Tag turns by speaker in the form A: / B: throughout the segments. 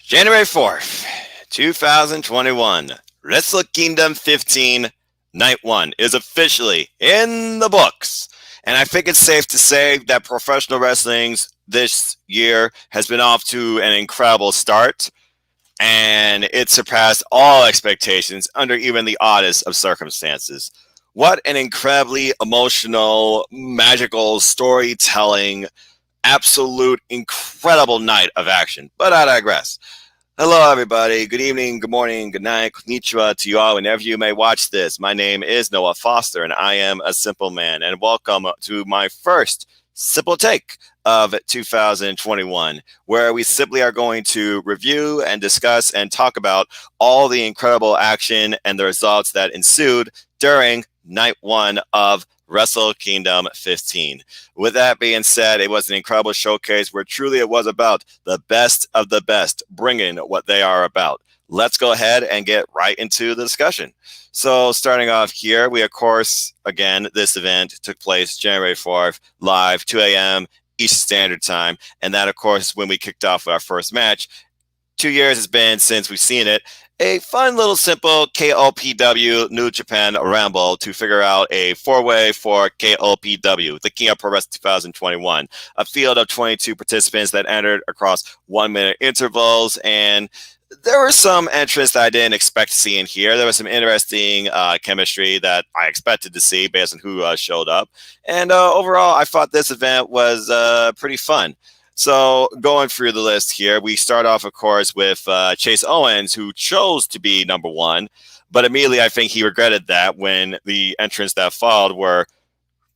A: January 4th, 2021, WrestleKingdom 15, Night 1 is officially in the books. And I think it's safe to say that professional wrestling this year has been off to an incredible start. And it surpassed all expectations under even the oddest of circumstances. What an incredibly emotional, magical, storytelling, absolute incredible night of action. But I digress. Hello, everybody. Good evening, good morning, good night, konnichiwa to you all whenever you may watch this. My name is Noah Foster, and I am a simple man. And welcome to my first Simple Take of 2021, where we simply are going to review and discuss and talk about all the incredible action and the results that ensued during Night 1 of WrestleKingdom 15. With that being said, it was an incredible showcase where truly it was about the best of the best, bringing what they are about. Let's go ahead and get right into the discussion. So starting off here, we, of course, again, this event took place January 4th, live, 2 a.m. Eastern Standard Time. And that, of course, when we kicked off with our first match. 2 years has been since we've seen it. A fun little simple KOPW New Japan Ramble to figure out a four-way for KOPW, the King of Pro Wrestling 2021. A field of 22 participants that entered across 1 minute intervals, and there were some entrants that I didn't expect to see in here. There was some interesting chemistry that I expected to see based on who showed up. And overall, I thought this event was pretty fun. So going through the list here, we start off, of course, with Chase Owens, who chose to be number one. But immediately, I think he regretted that when the entrants that followed were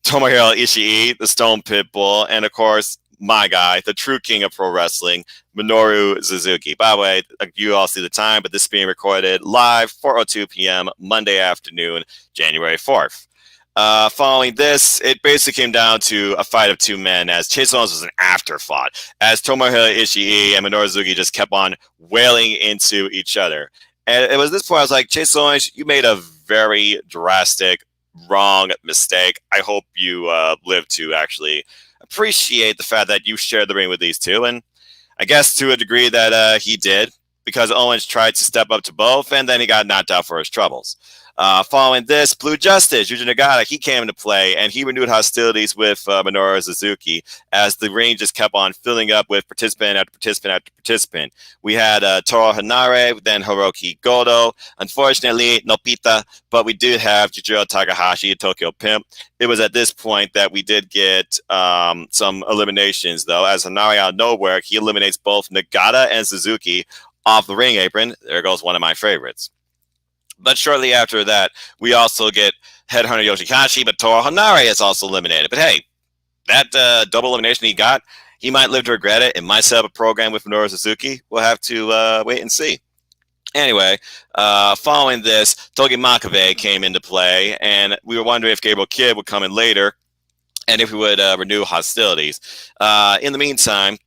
A: Tomohiro Ishii, the Stone Pitbull, and, of course, my guy, the true king of pro wrestling, Minoru Suzuki. By the way, you all see the time, but this is being recorded live, 4:02 p.m., Monday afternoon, January 4th. Following this, it basically came down to a fight of two men, as Chase Owens was an afterthought, as Tomohiro Ishii and Minoru Suzuki just kept on wailing into each other. And it was this point I was like, Chase Owens, you made a very drastic, wrong mistake. I hope you live to actually appreciate the fact that you shared the ring with these two. And I guess to a degree that he did, because Owens tried to step up to both, and then he got knocked out for his troubles. Following this, Blue Justice, Yuji Nagata, he came into play, and he renewed hostilities with Minoru Suzuki as the ring just kept on filling up with participant after participant after participant. We had Toru Hanare, then Hiroki Goto. Unfortunately, no Pita, but we did have Chijiro Takahashi, Tokyo Pimp. It was at this point that we did get some eliminations, though, as Hanare out of nowhere, he eliminates both Nagata and Suzuki off the ring apron. There goes one of my favorites. But shortly after that, we also get Headhunter Yoshikashi, but Toru Hanare is also eliminated. But hey, that double elimination he got, he might live to regret it. It might set up a program with Minoru Suzuki. We'll have to wait and see. Anyway, following this, Togi Makabe came into play, and we were wondering if Gabriel Kidd would come in later and if we would renew hostilities. In the meantime,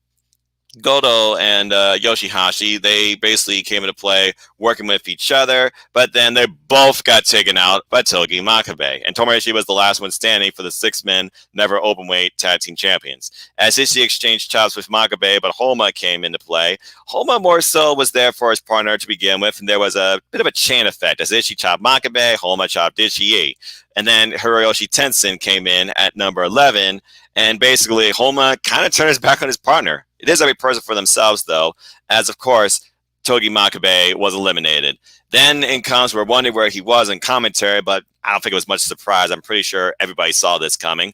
A: Goto and Yoshihashi, they basically came into play working with each other, but then they both got taken out by Togi Makabe. And Tomohiro Ishii was the last one standing for the six-men never openweight tag team champions. As Ishii exchanged chops with Makabe, but Homa came into play. Homa more so was there for his partner to begin with, and there was a bit of a chain effect. As Ishii chopped Makabe, Homa chopped Ishii. And then Hiroyoshi Tenzin came in at number 11, and basically Homa kind of turned his back on his partner. It is every person for themselves, though, as, of course, Togi Makabe was eliminated. Then in comes, we're wondering where he was in commentary, but I don't think it was much surprise. I'm pretty sure everybody saw this coming.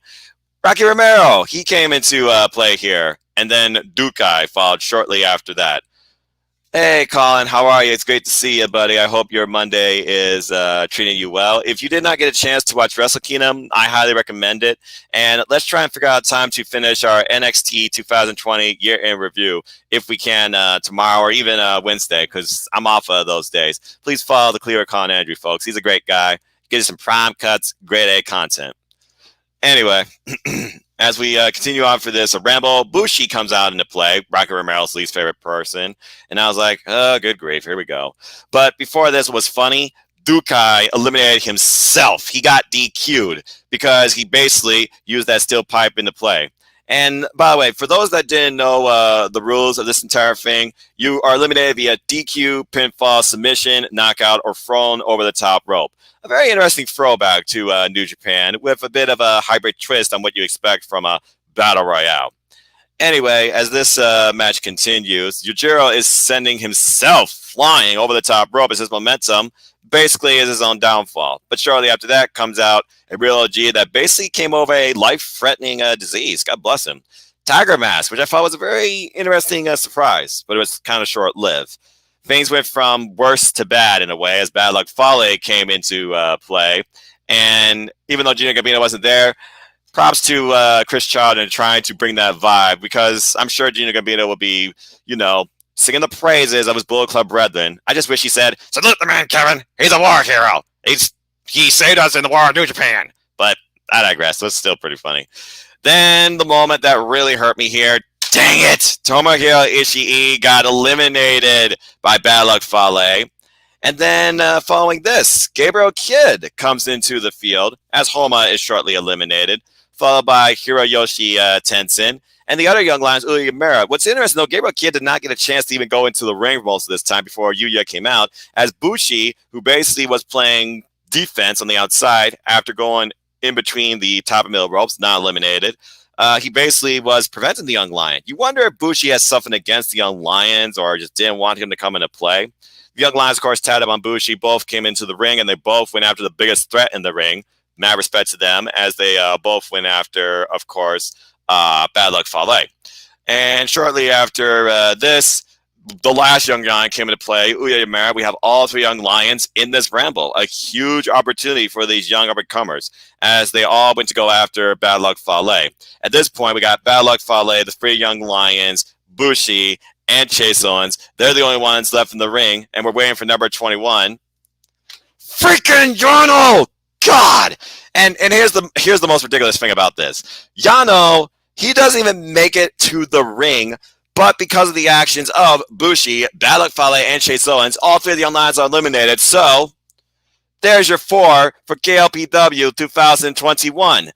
A: Rocky Romero, he came into play here, and then Dukai followed shortly after that. Hey, Colin, how are you? It's great to see you, buddy. I hope your Monday is treating you well. If you did not get a chance to watch WrestleKingdom, I highly recommend it. And let's try and figure out time to finish our NXT 2020 year-end review if we can tomorrow or even Wednesday, because I'm off those days. Please follow the Cleaver Colin Andrew, folks. He's a great guy. Get you some prime cuts, grade A content. Anyway, as we continue on for this, a Rambo, Bushi comes out into play, Rocky Romero's least favorite person. And I was like, oh, good grief, here we go. But before this was funny, Dukai eliminated himself. He got DQ'd because he basically used that steel pipe into play. And by the way, for those that didn't know the rules of this entire thing, you are eliminated via DQ, pinfall, submission, knockout, or thrown over the top rope. A very interesting throwback to New Japan with a bit of a hybrid twist on what you expect from a battle royale. Anyway, as this match continues, Yujiro is sending himself flying over the top rope as his momentum basically is his own downfall. But shortly after that comes out a real OG that basically came over a life-threatening disease. God bless him. Tiger Mask, which I thought was a very interesting surprise, but it was kind of short-lived. Things went from worse to bad in a way as Bad Luck Fale came into play. And even though Gino Gambino wasn't there, props to Chris Charlton trying to bring that vibe, because I'm sure Gino Gambino will be, singing the praises of his Bullet Club brethren. I just wish he said, "Salute the man, Kevin. He's a war hero. He saved us in the war of New Japan." But I digress. So it's still pretty funny. Then the moment that really hurt me here, dang it, Tomohiro Ishii got eliminated by Bad Luck Fale. And then following this, Gabriel Kidd comes into the field as Homa is shortly eliminated, followed by Hiroyoshi Tenzin and the other young lions, Uya Mera. What's interesting, though, Gabriel Kidd did not get a chance to even go into the ring most of this time before Yuya came out, as Bushi, who basically was playing defense on the outside after going in between the top and middle ropes, not eliminated, he basically was preventing the young lion. You wonder if Bushi has something against the young lions or just didn't want him to come into play. The young lions, of course, tied up on Bushi. Both came into the ring, and they both went after the biggest threat in the ring. Mad respect to them, as they both went after, of course, Bad Luck Fale. And shortly after this, the last young lion came into play, Uya Mera. We have all three young lions in this ramble. A huge opportunity for these young up-and-comers, as they all went to go after Bad Luck Fale. At this point, we got Bad Luck Fale, the three young lions, Bushi, and Chase Owens. They're the only ones left in the ring, and we're waiting for number 21. Freaking Yano! God! And here's the most ridiculous thing about this. Yano, he doesn't even make it to the ring, but because of the actions of Bushi, Bad Luck Fale, and Chase Owens, all three of the young lions are eliminated. So, there's your 4 for KLPW 2021.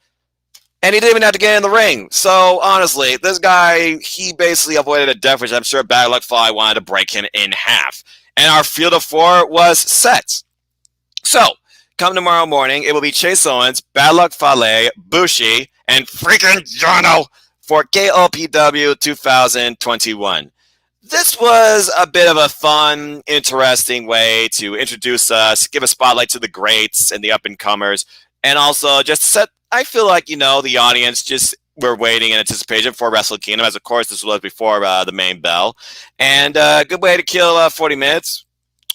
A: And he didn't even have to get in the ring. So, honestly, this guy, he basically avoided a death, which I'm sure Bad Luck Fale wanted to break him in half. And our field of 4 was set. So, come tomorrow morning, it will be Chase Owens, Bad Luck Fale, Bushi, and freaking Yano for KLPW 2021. This was a bit of a fun, interesting way to introduce us, give a spotlight to the greats and the up-and-comers, and also just set, I feel like, the audience just were waiting in anticipation for WrestleKingdom, as of course this was before the main bell. And a good way to kill 40 minutes.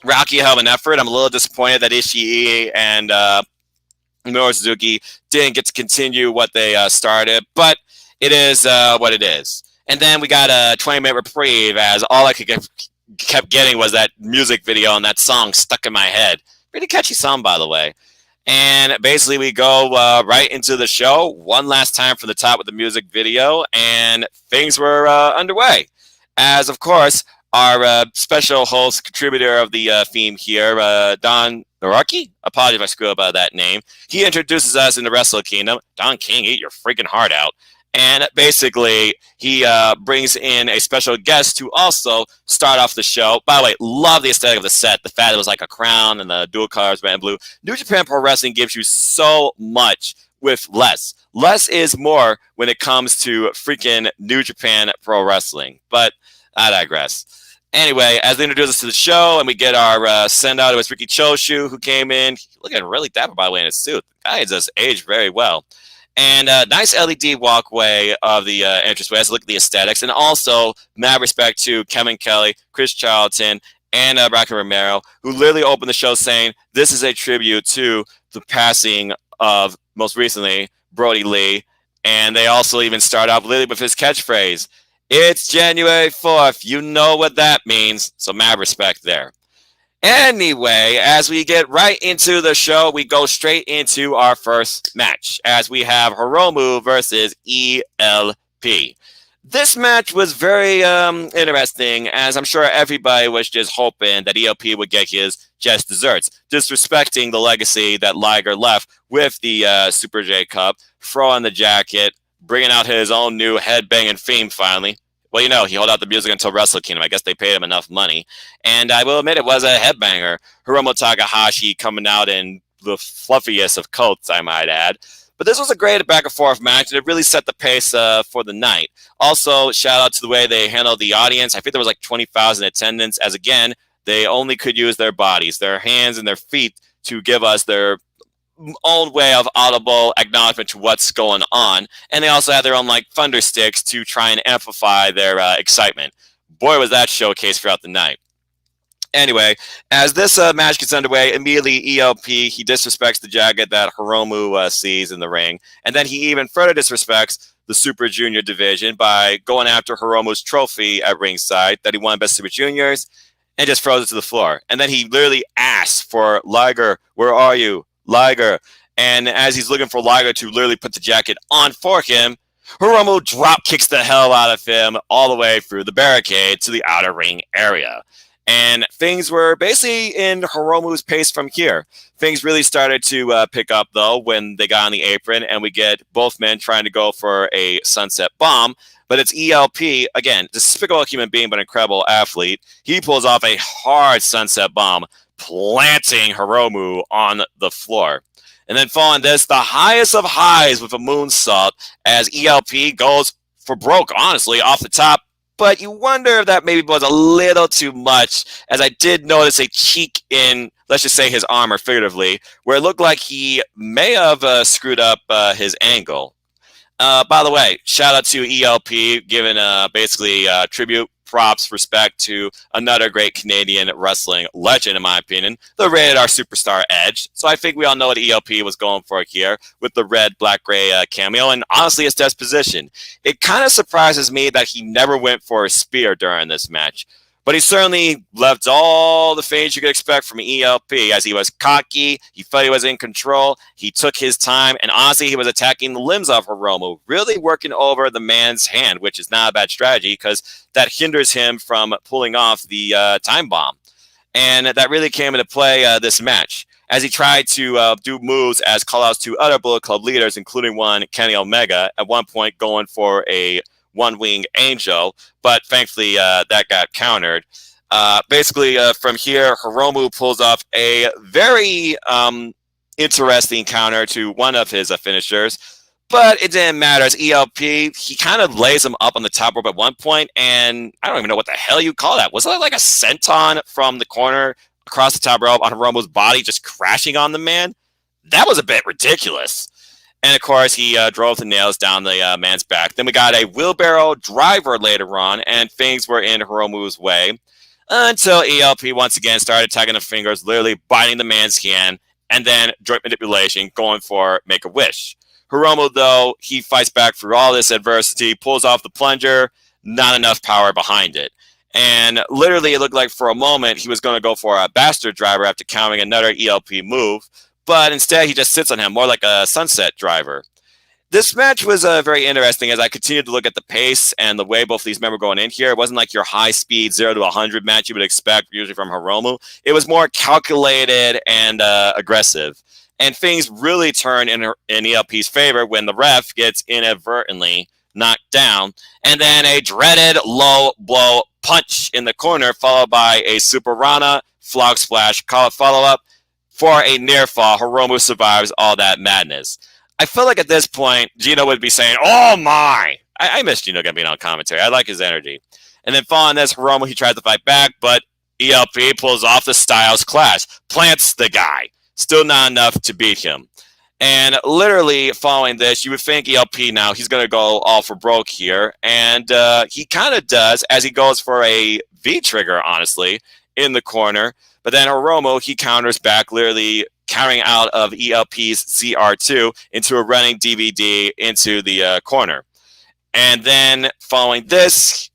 A: Rocky hell of an effort. I'm a little disappointed that Ishii and Minoru Suzuki didn't get to continue what they started, but it is what it is. And then we got a 20-minute reprieve, as all I kept getting was that music video and that song stuck in my head. Pretty catchy song, by the way. And basically we go right into the show one last time from the top with the music video, and things were underway. As, of course, our special host, contributor of the theme here, Don Naraki, apologies if I screw up that name, he introduces us into WrestleKingdom. Don King, eat your freaking heart out. And basically, he brings in a special guest to also start off the show. By the way, love the aesthetic of the set. The fact that it was like a crown and the dual colors, red and blue. New Japan Pro Wrestling gives you so much with less. Less is more when it comes to freaking New Japan Pro Wrestling. But I digress. Anyway, as they introduce us to the show and we get our send-out, it was Riki Choshu who came in. Looking really dapper, by the way, in his suit. The guy has just aged very well. And nice LED walkway of the entranceway. Let's look at the aesthetics. And also, mad respect to Kevin Kelly, Chris Charlton, and Rocky Romero, who literally opened the show saying, this is a tribute to the passing of, most recently, Brody Lee. And they also even start off literally with his catchphrase, "It's January 4th. You know what that means." So mad respect there. Anyway, as we get right into the show, we go straight into our first match, as we have Hiromu versus ELP. This match was very interesting, as I'm sure everybody was just hoping that ELP would get his just desserts, disrespecting the legacy that Liger left with the Super J Cup, throwing the jacket, bringing out his own new headbanging theme finally. Well, he held out the music until WrestleKingdom. I guess they paid him enough money. And I will admit it was a headbanger. Hiromu Takahashi coming out in the fluffiest of coats, I might add. But this was a great back and forth match, and it really set the pace for the night. Also, shout out to the way they handled the audience. I think there was like 20,000 attendance, as again, they only could use their bodies, their hands and their feet to give us their own way of audible acknowledgement to what's going on. And they also had their own like thunder sticks to try and amplify their excitement. Boy, was that showcased throughout the night. Anyway, as this match gets underway, immediately ELP, he disrespects the jacket that Hiromu sees in the ring. And then he even further disrespects the Super Junior division by going after Hiromu's trophy at ringside that he won Best Super Juniors and just throws it to the floor. And then he literally asks for Liger, where are you? Liger. And as he's looking for Liger to literally put the jacket on for him, Hiromu drop kicks the hell out of him all the way through the barricade to the outer ring area. And things were basically in Hiromu's pace from here. Things really started to pick up, though, when they got on the apron and we get both men trying to go for a sunset bomb. But it's ELP, again, despicable human being, but incredible athlete. He pulls off a hard sunset bomb, planting Hiromu on the floor. And then following this, the highest of highs with a moonsault as ELP goes for broke, honestly, off the top. But you wonder if that maybe was a little too much, as I did notice a cheek in, let's just say, his arm, or figuratively, where it looked like he may have screwed up his angle. By the way, shout out to ELP, giving basically tribute, props, respect to another great Canadian wrestling legend, in my opinion, the Rated R Superstar Edge. So I think we all know what ELP was going for here with the red, black, gray cameo, and honestly, his disposition. It kind of surprises me that he never went for a spear during this match. But he certainly left all the things you could expect from ELP, as he was cocky, he felt he was in control, he took his time, and honestly, he was attacking the limbs of Hiromu, really working over the man's hand, which is not a bad strategy, because that hinders him from pulling off the time bomb. And that really came into play this match, as he tried to do moves as callouts to other Bullet Club leaders, including one, Kenny Omega, at one point going for a one-wing angel, but thankfully that got countered. Basically, from here, Hiromu pulls off a very interesting counter to one of his finishers, but it didn't matter, as ELP, he kind of lays him up on the top rope at one point, and I don't even know what the hell you call that. Was that like a senton from the corner across the top rope on Hiromu's body, just crashing on the man? That was a bit ridiculous. And, of course, he drove the nails down the man's back. Then we got a wheelbarrow driver later on, and things were in Hiromu's way until ELP once again started attacking the fingers, literally biting the man's hand, and then joint manipulation, going for Make-A-Wish. Hiromu, though, he fights back through all this adversity, pulls off the plunger, not enough power behind it. And literally, it looked like for a moment he was going to go for a bastard driver after countering another ELP move, but instead he just sits on him, more like a sunset driver. This match was very interesting as I continued to look at the pace and the way both these men were going in here. It wasn't like your high-speed 0 to 100 match you would expect usually from Hiromu. It was more calculated and aggressive. And things really turn in ELP's favor when the ref gets inadvertently knocked down, and then a dreaded low blow punch in the corner, followed by a Super Rana Flog Splash follow-up for a near fall. Hiromu survives all that madness. I feel like at this point, Gino would be saying, "Oh my!" I miss Gino being on commentary. I like his energy. And then following this, Hiromu, he tries to fight back, but ELP pulls off the Styles Clash, plants the guy. Still not enough to beat him. And literally following this, you would think ELP now, he's going to go all for broke here. And he kind of does, as he goes for a V-trigger, honestly, in the corner. But then Hiromu, he counters back, literally carrying out of ELP's ZR2 into a running DVD into the corner. And then following this,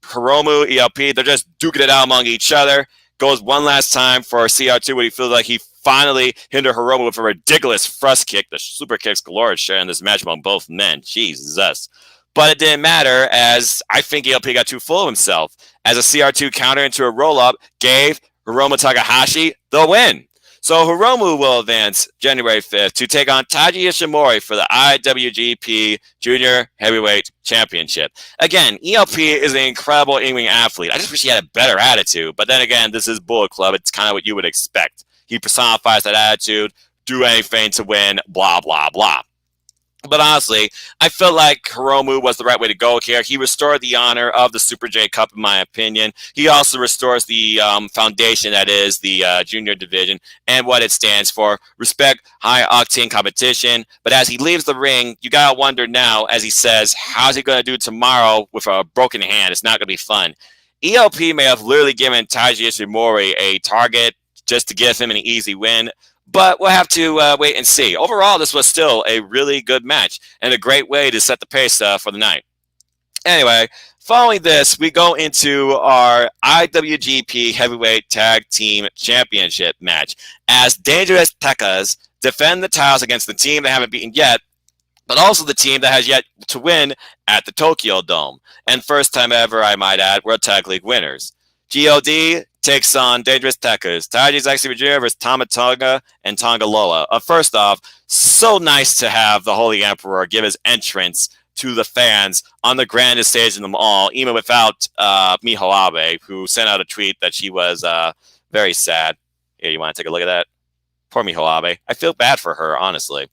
A: Hiromu, ELP, they're just duking it out among each other. Goes one last time for CR2 when he feels like he finally hindered Hiromu with a ridiculous thrust kick. The super kicks galore sharing this match among both men. Jesus. But it didn't matter, as I think ELP got too full of himself, as a CR2 counter into a roll-up gave Hiromu Takahashi the win. So Hiromu will advance January 5th to take on Taiji Ishimori for the IWGP Junior Heavyweight Championship. Again, ELP is an incredible in-ring athlete. I just wish he had a better attitude. But then again, this is Bullet Club. It's kind of what you would expect. He personifies that attitude, do anything to win, blah, blah, blah. But honestly, I felt like Hiromu was the right way to go here. He restored the honor of the Super J Cup, in my opinion. He also restores the foundation that is the junior division and what it stands for. Respect, high-octane competition. But as he leaves the ring, you got to wonder now, as he says, how's he going to do tomorrow with a broken hand? It's not going to be fun. ELP may have literally given Taiji Ishimori a target just to give him an easy win. But we'll have to wait and see. Overall, this was still a really good match and a great way to set the pace for the night. Anyway, following this, we go into our IWGP Heavyweight Tag Team Championship match as Dangerous Tekkers defend the titles against the team they haven't beaten yet, but also the team that has yet to win at the Tokyo Dome. And first time ever, I might add, World Tag League winners. GOD takes on Dangerous Tekkers. Taiji Zack Sabre Jr. versus Tama Tonga and Tonga Loa. First off, so nice to have the Holy Emperor give his entrance to the fans on the grandest stage of them all, even without Miho Abe, who sent out a tweet that she was very sad. Here, you want to take a look at that? Poor Miho Abe. I feel bad for her, honestly.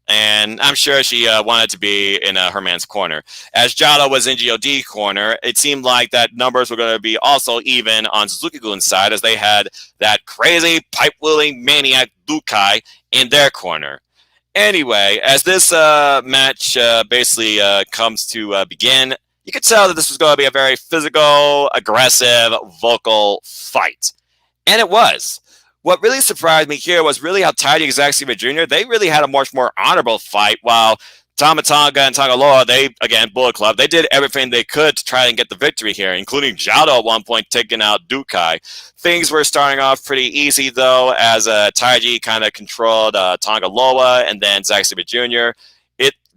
A: And I'm sure she wanted to be in her man's corner. As Jado was in GOD corner, it seemed like that numbers were going to be also even on Suzuki-Gun's side as they had that crazy pipe-wheeling maniac Dukai in their corner. Anyway, as this match basically comes to begin, you could tell that this was going to be a very physical, aggressive, vocal fight. And it was. What really surprised me here was really how Taiji Zack Sabre Jr., they really had a much more honorable fight, while Tama Tonga and Tonga Loa, they, again, Bullet Club, they did everything they could to try and get the victory here, including Jado at one point taking out Dukai. Things were starting off pretty easy, though, as Taiji kind of controlled Tonga Loa and then Zack Sabre Jr.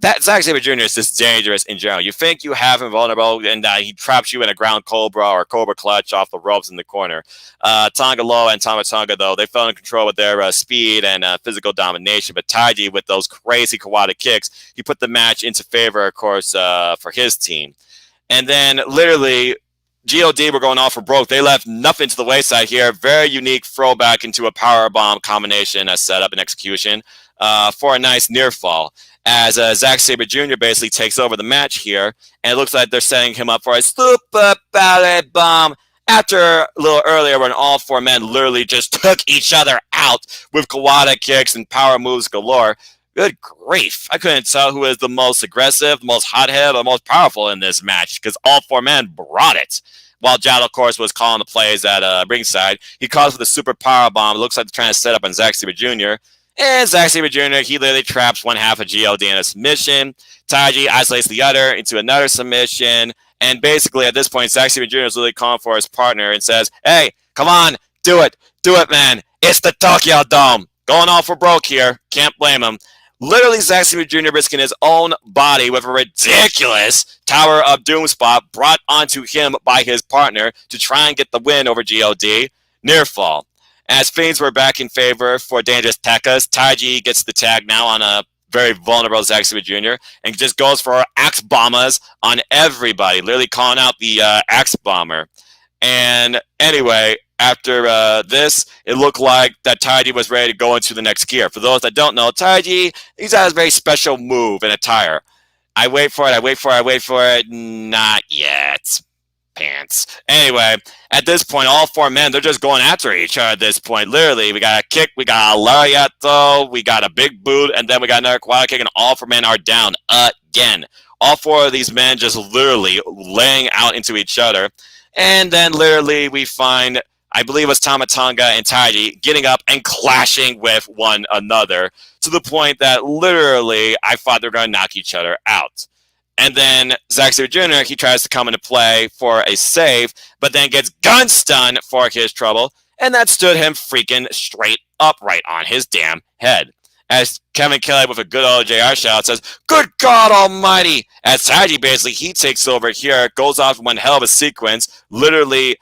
A: That Zack Sabre Jr. is just dangerous in general. You think you have him vulnerable, and he traps you in a ground cobra or cobra clutch off the ropes in the corner. Tonga Loa and Tama Tonga, though, they fell in control with their speed and physical domination. But Taiji, with those crazy Kawada kicks, he put the match into favor, of course, for his team. And then, literally, GOD were going off for broke. They left nothing to the wayside here. Very unique throwback into a powerbomb combination as setup and execution for a nice near fall. As Zack Sabre Jr. basically takes over the match here, and it looks like they're setting him up for a super ballet bomb after a little earlier when all four men literally just took each other out with Kawada kicks and power moves galore. Good grief. I couldn't tell who is the most aggressive, the most hothead, or the most powerful in this match because all four men brought it. While Jado, of course, was calling the plays at ringside, he calls for the super power bomb. It looks like they're trying to set up on Zack Sabre Jr., and Zack Sabre Jr., he literally traps one half of GOD in a submission. Taiji isolates the other into another submission. And basically, at this point, Zack Sabre Jr. is literally calling for his partner and says, hey, come on, do it, man. It's the Tokyo Dome. Going all for broke here. Can't blame him. Literally, Zack Sabre Jr. risking his own body with a ridiculous Tower of Doom spot brought onto him by his partner to try and get the win over GOD. Near fall. As things were back in favor for Dangerous Tekkers, Taiji gets the tag now on a very vulnerable Zack Sabre Jr. and just goes for axe bombers on everybody, literally calling out the axe bomber. And anyway, after this, it looked like that Taiji was ready to go into the next gear. For those that don't know, Taiji, he's got a very special move and attire. I wait for it. Not yet. Pants. Anyway, at this point, all four men, they're just going after each other at this point. Literally, we got a kick, we got a lariat, though, we got a big boot, and then we got another quad kick, and all four men are down again. All four of these men just literally laying out into each other. And then literally we find, I believe it was Tama Tonga and Taiji getting up and clashing with one another to the point that literally I thought they were going to knock each other out. And then Zack Sabre Jr., he tries to come into play for a save, but then gets gun stunned for his trouble, and that stood him freaking straight upright on his damn head. As Kevin Kelly with a good old JR shout says, good God almighty! As Taiji basically, he takes over here, goes off in one hell of a sequence, literally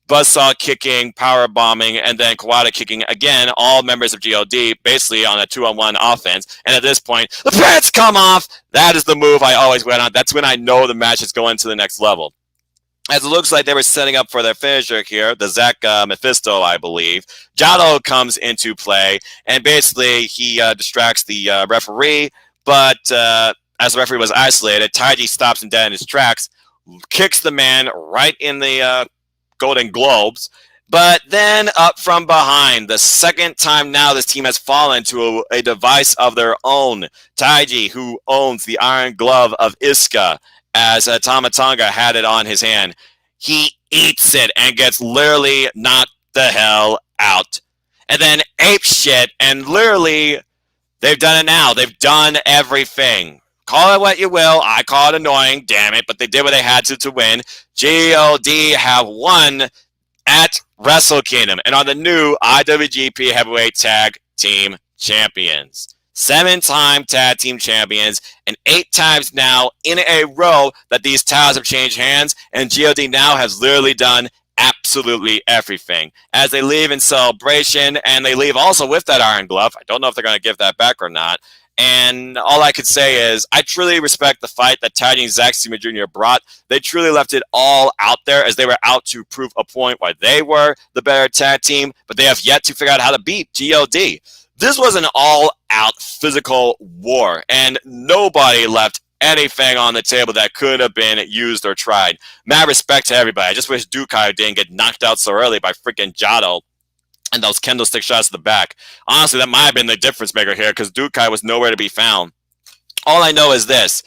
A: buzzsaw kicking, power bombing, and then Kawada kicking again, all members of God, basically on a 2-on-1 offense. And at this point, the pants come off. That is the move I always went on. That's when I know the match is going to the next level. As it looks like they were setting up for their finisher here, the Zack Mephisto, I believe. Jado comes into play, and basically he distracts the referee, but as the referee was isolated, Taiji stops him dead in his tracks, kicks the man right in the Golden Globes, but then up from behind, the second time now this team has fallen to a device of their own. Taiji, who owns the Iron Glove of Iska, as Tama Tonga had it on his hand, he eats it and gets literally knocked the hell out. And then ape shit, and literally, they've done it now. They've done everything. Call it what you will. I call it annoying, damn it, but they did what they had to win. God have won at WrestleKingdom and are the new IWGP Heavyweight Tag Team Champions. 7-time tag team champions, and 8 times now in a row that these titles have changed hands, and God now has literally done absolutely everything. As they leave in celebration, and they leave also with that Iron Glove. I don't know if they're going to give that back or not. And all I could say is I truly respect the fight that Taiji and Zack Sabre Jr. brought. They truly left it all out there as they were out to prove a point why they were the better tag team, but they have yet to figure out how to beat God. This was an all-out physical war, and nobody left anything on the table that could have been used or tried. Mad respect to everybody. I just wish Dukai didn't get knocked out so early by freaking Jado and those kendo stick shots to the back. Honestly, that might have been the difference maker here because Dukai was nowhere to be found. All I know is this.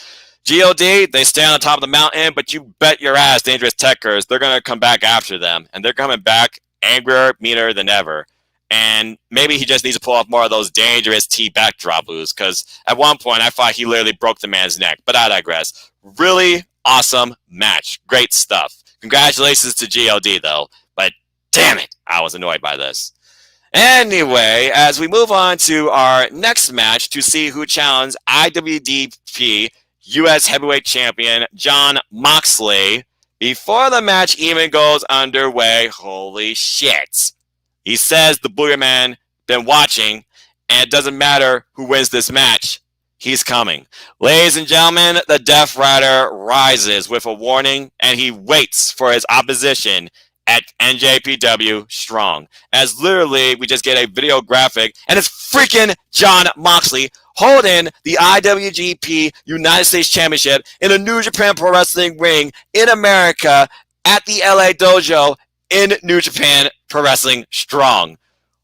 A: God, they stay on the top of the mountain, but you bet your ass Dangerous Techers, they're going to come back after them, and they're coming back angrier, meaner than ever. And maybe he just needs to pull off more of those dangerous T-backdrop moves, because at one point I thought he literally broke the man's neck. But I digress. Really awesome match. Great stuff. Congratulations to God, though. But damn it, I was annoyed by this. Anyway, as we move on to our next match to see who challenged IWGP U.S. Heavyweight Champion Jon Moxley, before the match even goes underway, holy shit. He says the Booger Man been watching, and it doesn't matter who wins this match. He's coming. Ladies and gentlemen, the Death Rider rises with a warning, and he waits for his opposition at NJPW Strong. As literally, we just get a video graphic, and it's freaking Jon Moxley holding the IWGP United States Championship in a New Japan Pro Wrestling ring in America at the LA Dojo in New Japan Pro Wrestling Strong.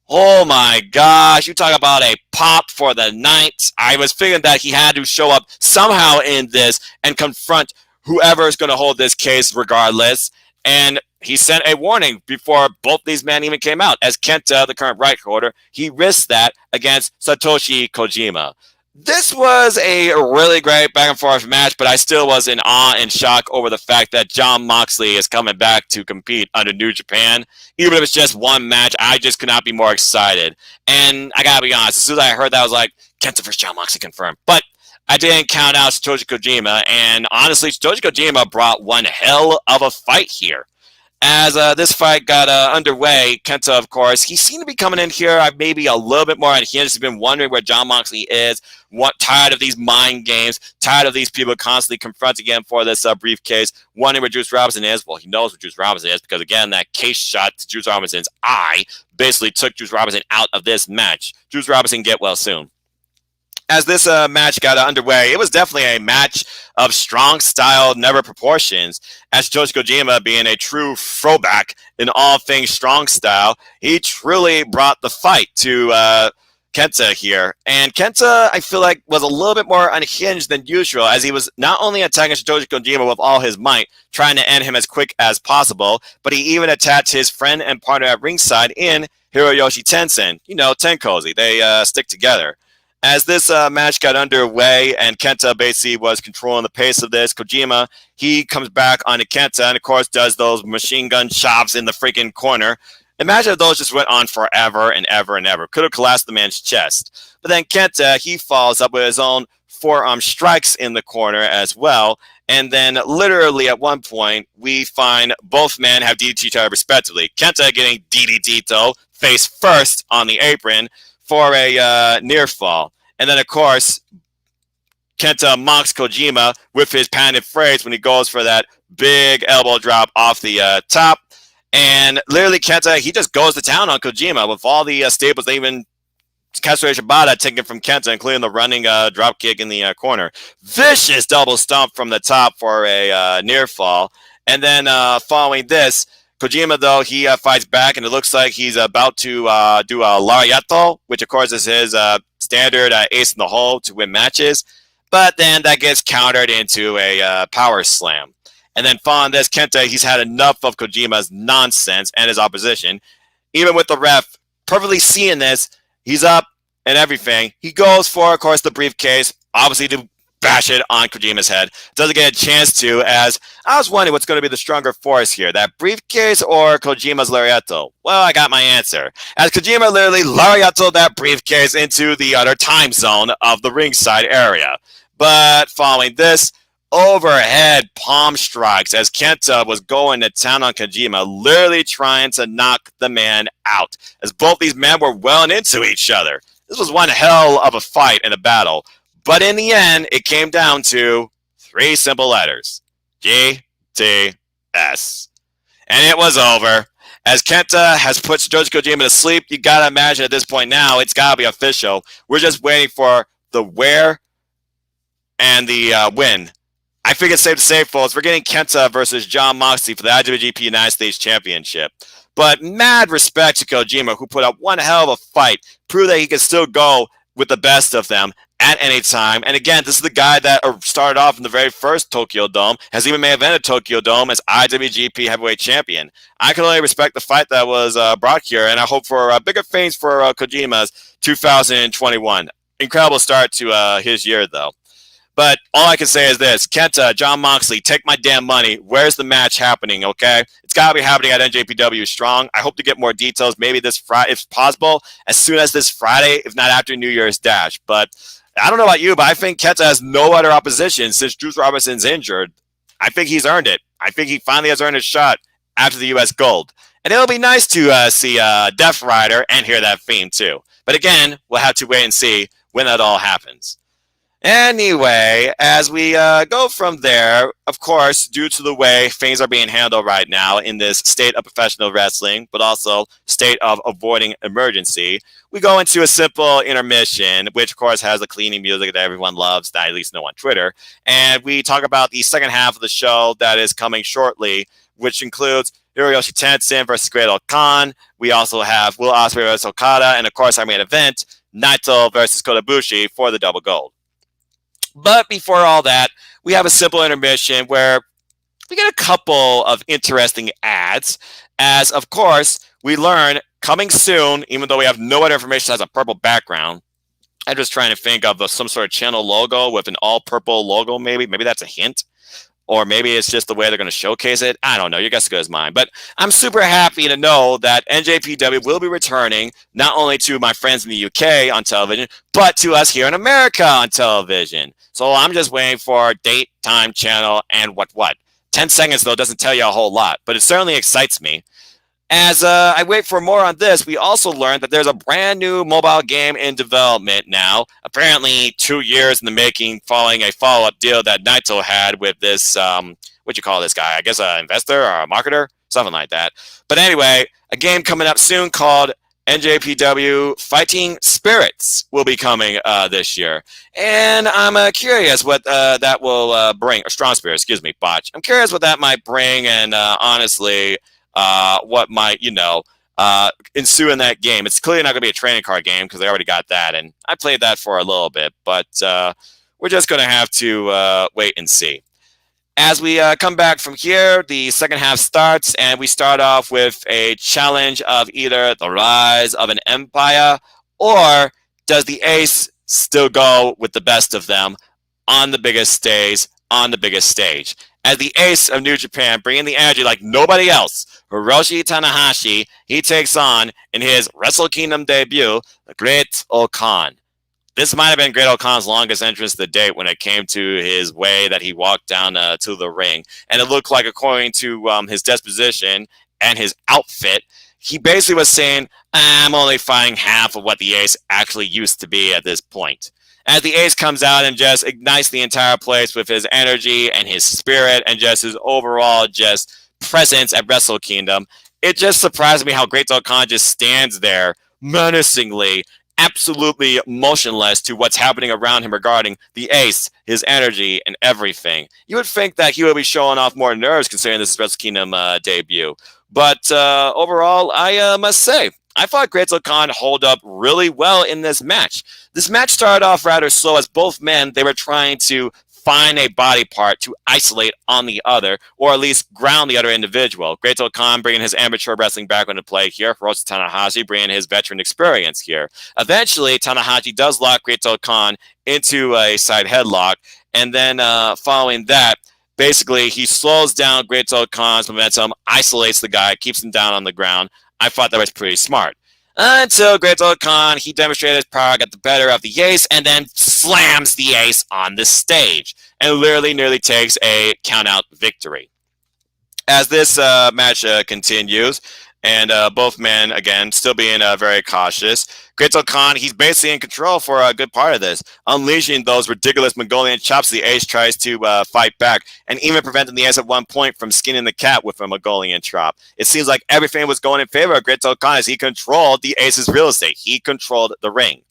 A: Oh my gosh, you talk about a pop for the night. I was figuring that he had to show up somehow in this and confront whoever is going to hold this case regardless. And he sent a warning before both these men even came out. As Kenta, the current right quarter, he risked that against Satoshi Kojima. This was a really great back and forth match, but I still was in awe and shock over the fact that Jon Moxley is coming back to compete under New Japan. Even if it's just one match, I just could not be more excited. And I gotta be honest, as soon as I heard that, I was like, Kenta vs. Jon Moxley confirmed. But I didn't count out Satoshi Kojima, and honestly, Satoshi Kojima brought one hell of a fight here. As this fight got underway, Kenta, of course, he seemed to be coming in here maybe a little bit more unhinged. He's been wondering where Jon Moxley is, tired of these mind games, tired of these people constantly confronting him for this briefcase, wondering where Juice Robinson is. Well, he knows where Juice Robinson is because, again, that case shot to Juice Robinson's eye basically took Juice Robinson out of this match. Juice Robinson, get well soon. As this match got underway, it was definitely a match of strong style, never proportions. As Satoshi Kojima, being a true throwback in all things strong style, he truly brought the fight to Kenta here. And Kenta, I feel like, was a little bit more unhinged than usual, as he was not only attacking Satoshi Kojima with all his might, trying to end him as quick as possible, but he even attacked his friend and partner at ringside in Hiroyoshi Tenzan. You know, Tenkozy. They stick together. As this match got underway and Kenta basically was controlling the pace of this, Kojima, he comes back onto Kenta and, of course, does those machine gun chops in the freaking corner. Imagine if those just went on forever and ever and ever. Could have collapsed the man's chest. But then Kenta, he follows up with his own forearm strikes in the corner as well. And then literally at one point, we find both men have DDT each other respectively. Kenta getting DDT face first on the apron for a near fall. And then, of course, Kenta mocks Kojima with his patented phrase when he goes for that big elbow drop off the top. And literally, Kenta, he just goes to town on Kojima with all the staples, even Katsuyori Shibata taken from Kenta, including the running drop kick in the corner. Vicious double stomp from the top for a near fall. And then following this, Kojima, though, he fights back, and it looks like he's about to do a lariato, which, of course, is his standard ace in the hole to win matches. But then that gets countered into a power slam. And then following this, Kenta, he's had enough of Kojima's nonsense and his opposition. Even with the ref perfectly seeing this, he's up and everything. He goes for, of course, the briefcase, obviously to bash it on Kojima's head. Doesn't get a chance to, as I was wondering what's going to be the stronger force here, that briefcase or Kojima's lariato. Well, I got my answer. As Kojima literally lariato that briefcase into the other time zone of the ringside area. But following this, overhead palm strikes as Kenta was going to town on Kojima, literally trying to knock the man out, as both these men were well into each other. This was one hell of a fight and a battle. But in the end, it came down to 3 simple letters. GTS. And it was over. As Kenta has put Satoshi Kojima to sleep, you got to imagine at this point now, it's got to be official. We're just waiting for the where and the win. I think it's safe to say, folks, we're getting Kenta versus Jon Moxley for the IWGP United States Championship. But mad respect to Kojima, who put up one hell of a fight, proved that he could still go with the best of them at any time. And again, this is the guy that started off in the very first Tokyo Dome, has even main evented Tokyo Dome as IWGP Heavyweight Champion. I can only respect the fight that was brought here, and I hope for bigger things for Kojima's 2021. Incredible start to his year, though. But all I can say is this. Kenta, Jon Moxley, take my damn money. Where's the match happening, okay? It's got to be happening at NJPW Strong. I hope to get more details maybe this Friday, if possible, as soon as this Friday, if not after New Year's Dash. But I don't know about you, but I think Kenta has no other opposition since Juice Robinson's injured. I think he's earned it. I think he finally has earned his shot after the U.S. Gold. And it'll be nice to see Death Rider and hear that theme, too. But again, we'll have to wait and see when that all happens. Anyway, as we go from there, of course, due to the way things are being handled right now in this state of professional wrestling, but also state of avoiding emergency, we go into a simple intermission, which, of course, has the cleaning music that everyone loves, that I at least know on Twitter. And we talk about the second half of the show that is coming shortly, which includes Hiroyoshi Tenzin versus Great Khan. We also have Will Ospreay versus Okada, and, of course, our main event, Naito versus Kota Ibushi for the double gold. But before all that, we have a simple intermission where we get a couple of interesting ads, as, of course, we learn coming soon, even though we have no other information that has a purple background. I'm just trying to think of some sort of channel logo with an all-purple logo, maybe. Maybe that's a hint. Or maybe it's just the way they're going to showcase it. I don't know. Your guess is as good as mine. But I'm super happy to know that NJPW will be returning not only to my friends in the UK on television, but to us here in America on television. So I'm just waiting for date, time, channel, and what. 10 seconds, though, doesn't tell you a whole lot. But it certainly excites me. As I wait for more on this, we also learned that there's a brand new mobile game in development now. Apparently 2 years in the making, following a follow-up deal that Naito had with this, what you call this guy? I guess an investor or a marketer? Something like that. But anyway, a game coming up soon called NJPW Fighting Spirits will be coming this year. And I'm curious what that will bring. Or Strong Spirits, excuse me, botch. I'm curious what that might bring, and honestly, what might, ensue in that game. It's clearly not going to be a training card game because they already got that, and I played that for a little bit, but we're just going to have to wait and see. As we come back from here, the second half starts, and we start off with a challenge of either the rise of an empire, or does the ace still go with the best of them on the biggest stage, As the ace of New Japan, bringing the energy like nobody else, Hiroshi Tanahashi, he takes on, in his WrestleKingdom debut, the Great Khan. this might have been Great Khan's longest entrance to date when it came to his way that he walked down to the ring. And it looked like, according to his disposition and his outfit, he basically was saying, I'm only fighting half of what the Ace actually used to be at this point. As the Ace comes out and just ignites the entire place with his energy and his spirit and just his overall just presence at Wrestle Kingdom, it just surprised me how Great Khan just stands there menacingly, absolutely motionless to what's happening around him regarding the Ace, his energy, and everything. You would think that he would be showing off more nerves considering this is Wrestle Kingdom debut. But overall, I must say, I thought Great Khan held up really well in this match. This match started off rather slow as both men, they were trying to find a body part to isolate on the other, or at least ground the other individual. Great Khan bringing his amateur wrestling background into play here. Hiroshi Tanahashi bringing his veteran experience here. Eventually, Tanahashi does lock Great Khan into a side headlock, and then following that, basically, he slows down Great Khan's momentum, isolates the guy, keeps him down on the ground. I thought that was pretty smart. Until Great Khan, he demonstrated his power, got the better of the Ace, and then slams the Ace on the stage, and literally nearly takes a count-out victory. As this match continues, and both men, again, still being very cautious, Great Khan, he's basically in control for a good part of this, unleashing those ridiculous Mongolian chops. The Ace tries to fight back, and even preventing the Ace at one point from skinning the cat with a Mongolian chop. It seems like everything was going in favor of Great Khan as he controlled the Ace's real estate. He controlled the ring.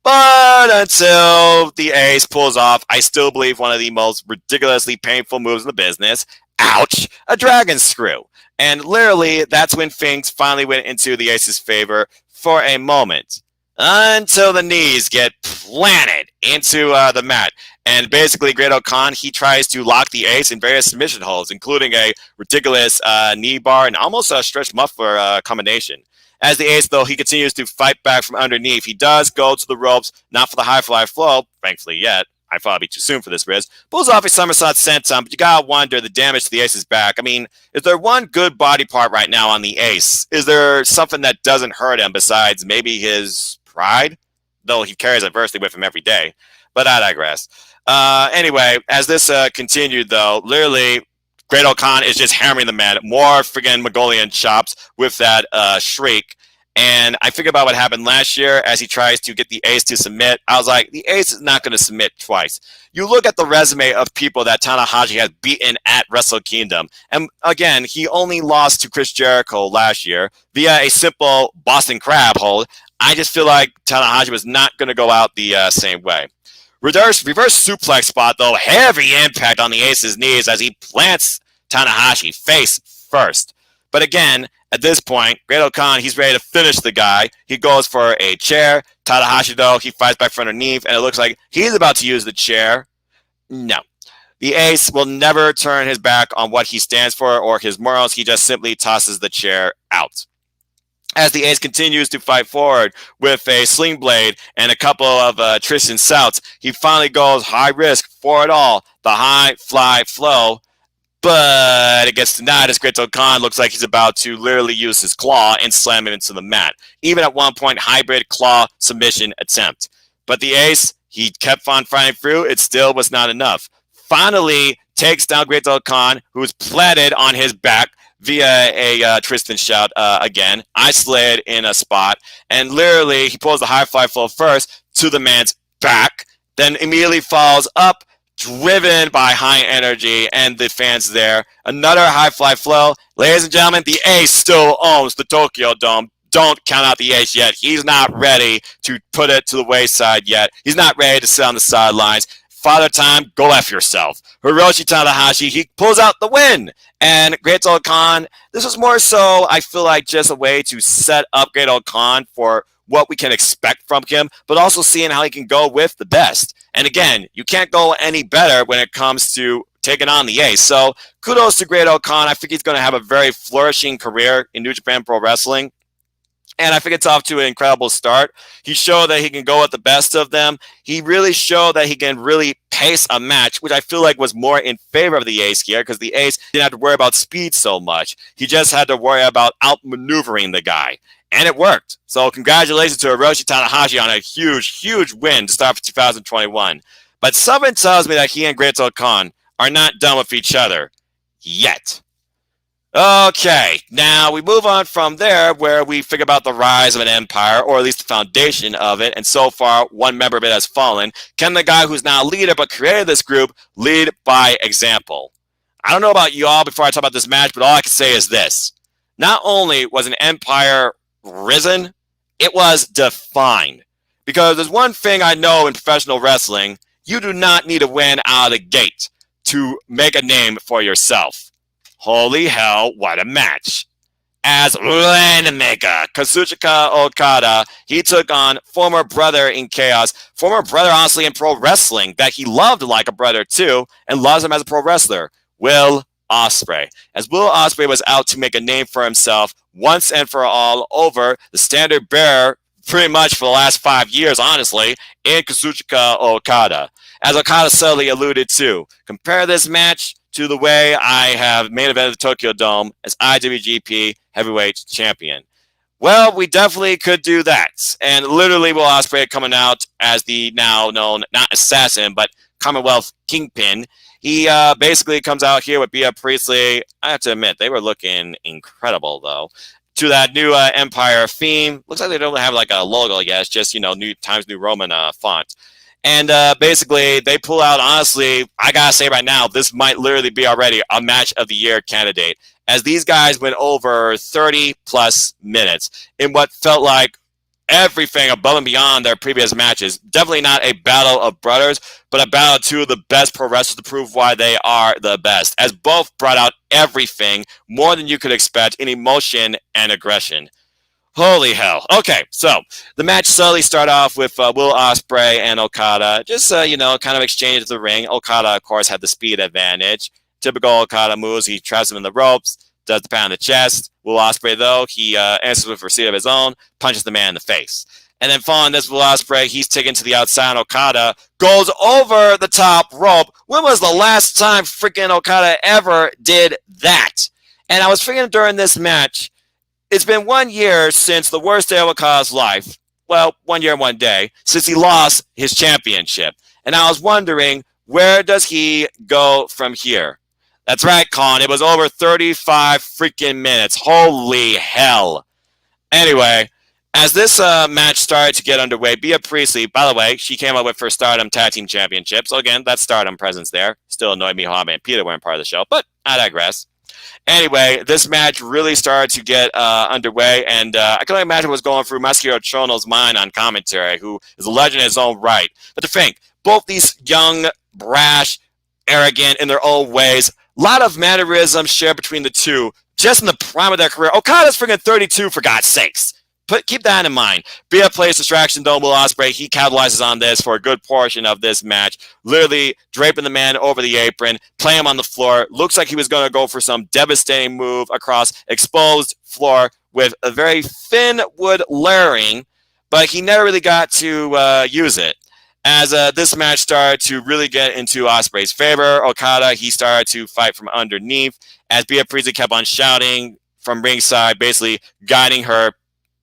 A: But until the Ace pulls off, I still believe one of the most ridiculously painful moves in the business, ouch, a dragon screw. And literally, that's when things finally went into the Ace's favor for a moment. Until the knees get planted into the mat. And basically, Great Khan, he tries to lock the Ace in various submission holds, including a ridiculous knee bar and almost a stretch muffler combination. As the Ace, though, he continues to fight back from underneath. He does go to the ropes, not for the high fly flow, thankfully yet. I thought it'd be too soon for this, Riz. Pulls off a somersault senton, but you gotta wonder the damage to the Ace's back. I mean, is there one good body part right now on the Ace? Is there something that doesn't hurt him besides maybe his pride? Though he carries adversity with him every day. But I digress. Anyway, as this continued, though, literally, Great Khan is just hammering the man. More friggin' Mongolian chops with that shriek. And I think about what happened last year as he tries to get the Ace to submit. I was like, the Ace is not going to submit twice. You look at the resume of people that Tanahashi has beaten at Wrestle Kingdom. And again, he only lost to Chris Jericho last year via a simple Boston Crab hold. I just feel like Tanahashi was not going to go out the same way. Reverse suplex spot, though. Heavy impact on the Ace's knees as he plants Tanahashi face first. But again, at this point, Great Khan, he's ready to finish the guy. He goes for a chair. Tanahashi, though, he fights back from underneath, and it looks like he's about to use the chair. No. The Ace will never turn his back on what he stands for or his morals. He just simply tosses the chair out. As the Ace continues to fight forward with a sling blade and a couple of Tristan Souts, he finally goes high risk for it all. The high fly flow. But it gets denied as Great Khan looks like he's about to literally use his claw and slam him into the mat. Even at one point, hybrid claw submission attempt. But the Ace, he kept on fighting through. It still was not enough. Finally, takes down Great Khan, who's planted on his back via a Tristan shout again. Isolated in a spot. And literally, he pulls the high fly flow first to the man's back. Then immediately falls up, driven by high energy and the fans there. Another high fly flow. Ladies and gentlemen, the Ace still owns the Tokyo Dome. Don't count out the Ace yet. He's not ready to put it to the wayside yet. He's not ready to sit on the sidelines. Father Time, go F yourself. Hiroshi Tanahashi, he pulls out the win. And Great Khan, this was more so, I feel like, just a way to set up Great Khan for what we can expect from him, but also seeing how he can go with the best. And again, you can't go any better when it comes to taking on the Ace. So kudos to Great Khan. I think he's going to have a very flourishing career in New Japan Pro Wrestling. And I think it's off to an incredible start. He showed that he can go with the best of them. He really showed that he can really pace a match, which I feel like was more in favor of the Ace here, because the Ace didn't have to worry about speed so much. He just had to worry about outmaneuvering the guy. And it worked. So congratulations to Hiroshi Tanahashi on a huge, huge win to start for 2021. But something tells me that he and Great Khan are not done with each other yet. Okay, now we move on from there where we figure about the rise of an empire, or at least the foundation of it, and so far one member of it has fallen. Can the guy who's now leader but created this group lead by example? I don't know about y'all before I talk about this match, but all I can say is this. Not only was an empire risen, it was defined. Because there's one thing I know in professional wrestling, you do not need to win out of the gate to make a name for yourself. Holy hell, what a match. As Rainmaker, Kazuchika Okada, he took on former brother in Chaos, former brother honestly in pro wrestling that he loved like a brother too, and loves him as a pro wrestler, Will Ospreay. As Will Ospreay was out to make a name for himself once and for all over the standard bearer pretty much for the last 5 years, honestly, in Kazuchika Okada. As Okada subtly alluded to, compare this match to the way I have main evented the Tokyo Dome as IWGP Heavyweight Champion. Well, we definitely could do that. And literally Will Ospreay coming out as the now known, not assassin, but Commonwealth Kingpin. He basically comes out here with Bea Priestley. I have to admit, they were looking incredible, though. To that new Empire theme. Looks like they don't have like a logo yet. It's just, new Times New Roman font. And basically, they pull out, honestly, I got to say right now, this might literally be already a match of the year candidate, as these guys went over 30-plus minutes in what felt like everything above and beyond their previous matches. Definitely not a battle of brothers, but a battle of two of the best pro wrestlers to prove why they are the best, as both brought out everything more than you could expect in emotion and aggression. Holy hell. Okay, so the match slowly started off with Will Ospreay and Okada. Just, kind of exchange the ring. Okada, of course, had the speed advantage. Typical Okada moves. He traps him in the ropes, does the pound in the chest. Will Ospreay, though, he answers with a receipt of his own, punches the man in the face. And then following this, Will Ospreay, he's taken to the outside, and Okada goes over the top rope. When was the last time freaking Okada ever did that? And I was thinking during this match, it's been 1 year since the worst day of Okada's life. Well, 1 year and 1 day since he lost his championship. And I was wondering, where does he go from here? That's right, Colin. It was over 35 freaking minutes. Holy hell. Anyway, as this match started to get underway, Bea Priestley, by the way, she came up with her Stardom Tag Team Championship. So again, that's Stardom presence there. Still annoyed me how Hama and Peter weren't part of the show, but I digress. Anyway, this match really started to get underway, and I can only imagine what was going through Masahiro Chono's mind on commentary, who is a legend in his own right. But to think, both these young, brash, arrogant in their own ways, a lot of mannerisms shared between the two, just in the prime of their career. Okada's freaking 32, for God's sakes. Keep that in mind. Bea plays distraction, though. Will Ospreay, he capitalizes on this for a good portion of this match, literally draping the man over the apron, playing him on the floor. Looks like he was going to go for some devastating move across exposed floor with a very thin wood layering, but he never really got to use it. As this match started to really get into Ospreay's favor, Okada, he started to fight from underneath, as Bea Priestley kept on shouting from ringside, basically guiding her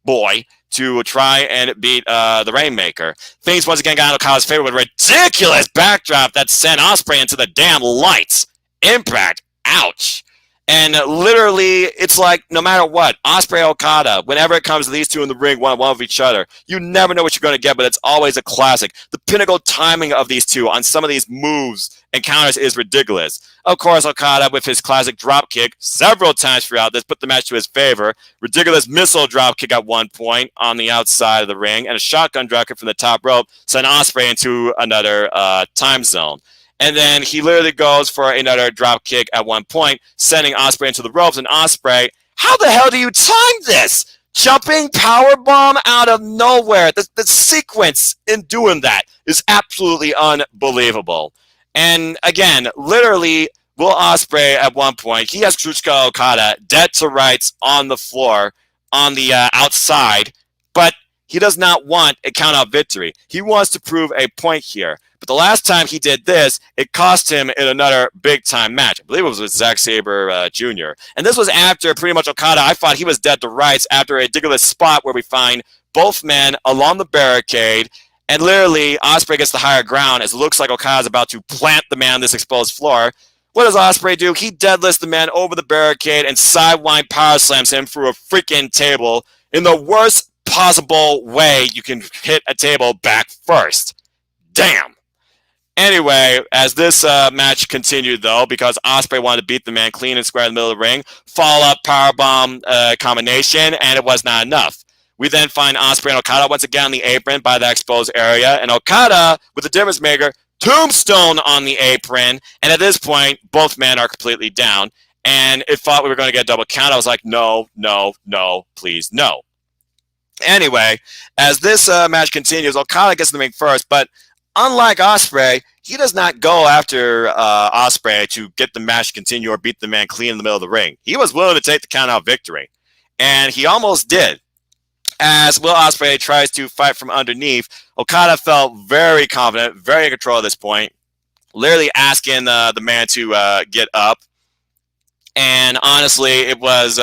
A: boy to try and beat the Rainmaker. Things once again got in Okada's favor with a ridiculous backdrop that sent Ospreay into the damn lights. Impact. Ouch. And literally, it's like, no matter what, Ospreay Okada, whenever it comes to these two in the ring, one of each other, you never know what you're going to get, but it's always a classic. The pinnacle timing of these two on some of these moves and counters is ridiculous. Of course, Okada, with his classic drop kick, several times throughout this, put the match to his favor. Ridiculous missile drop kick at one point on the outside of the ring, and a shotgun drop kick from the top rope sent Ospreay into another time zone. And then he literally goes for another drop kick at one point, sending Ospreay into the ropes. And Ospreay, how the hell do you time this? Jumping powerbomb out of nowhere. The sequence in doing that is absolutely unbelievable. And again, literally, Will Ospreay at one point, he has Kazuchika Okada dead to rights on the floor on the outside, but He does not want a count-out victory. He wants to prove a point here. But the last time he did this, it cost him in another big-time match. I believe it was with Zack Sabre Jr. And this was after pretty much Okada, I thought he was dead to rights after a ridiculous spot where we find both men along the barricade, and literally Ospreay gets the higher ground as it looks like Okada's about to plant the man on this exposed floor. What does Ospreay do? He deadlifts the man over the barricade and sidewind power slams him through a freaking table in the worst possible way you can hit a table back first. Damn. Anyway, as this match continued, though, because Ospreay wanted to beat the man clean and square in the middle of the ring, follow-up powerbomb combination, and it was not enough. We then find Ospreay and Okada once again on the apron by the exposed area, and Okada, with the difference maker, tombstone on the apron, and at this point, both men are completely down, and it thought we were going to get a double count. I was like, no, no, no, please, no. Anyway, as this match continues, Okada gets in the ring first, but unlike Ospreay, he does not go after Ospreay to get the match to continue or beat the man clean in the middle of the ring. He was willing to take the count-out victory, and he almost did. As Will Ospreay tries to fight from underneath, Okada felt very confident, very in control at this point, literally asking the man to get up. And honestly, it was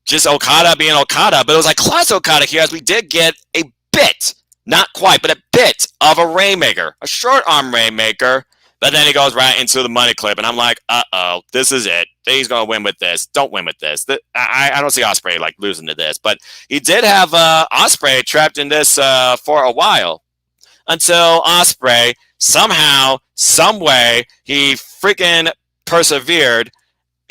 A: just Okada being Okada, but it was like class Okada here, as we did get a bit, not quite, but a bit of a Rainmaker, a short arm Rainmaker. But then he goes right into the money clip, and I'm like, uh-oh, this is it. He's going to win with this. Don't win with this. I don't see Ospreay like losing to this, but he did have Ospreay trapped in this for a while until Ospreay somehow, some way, he freaking persevered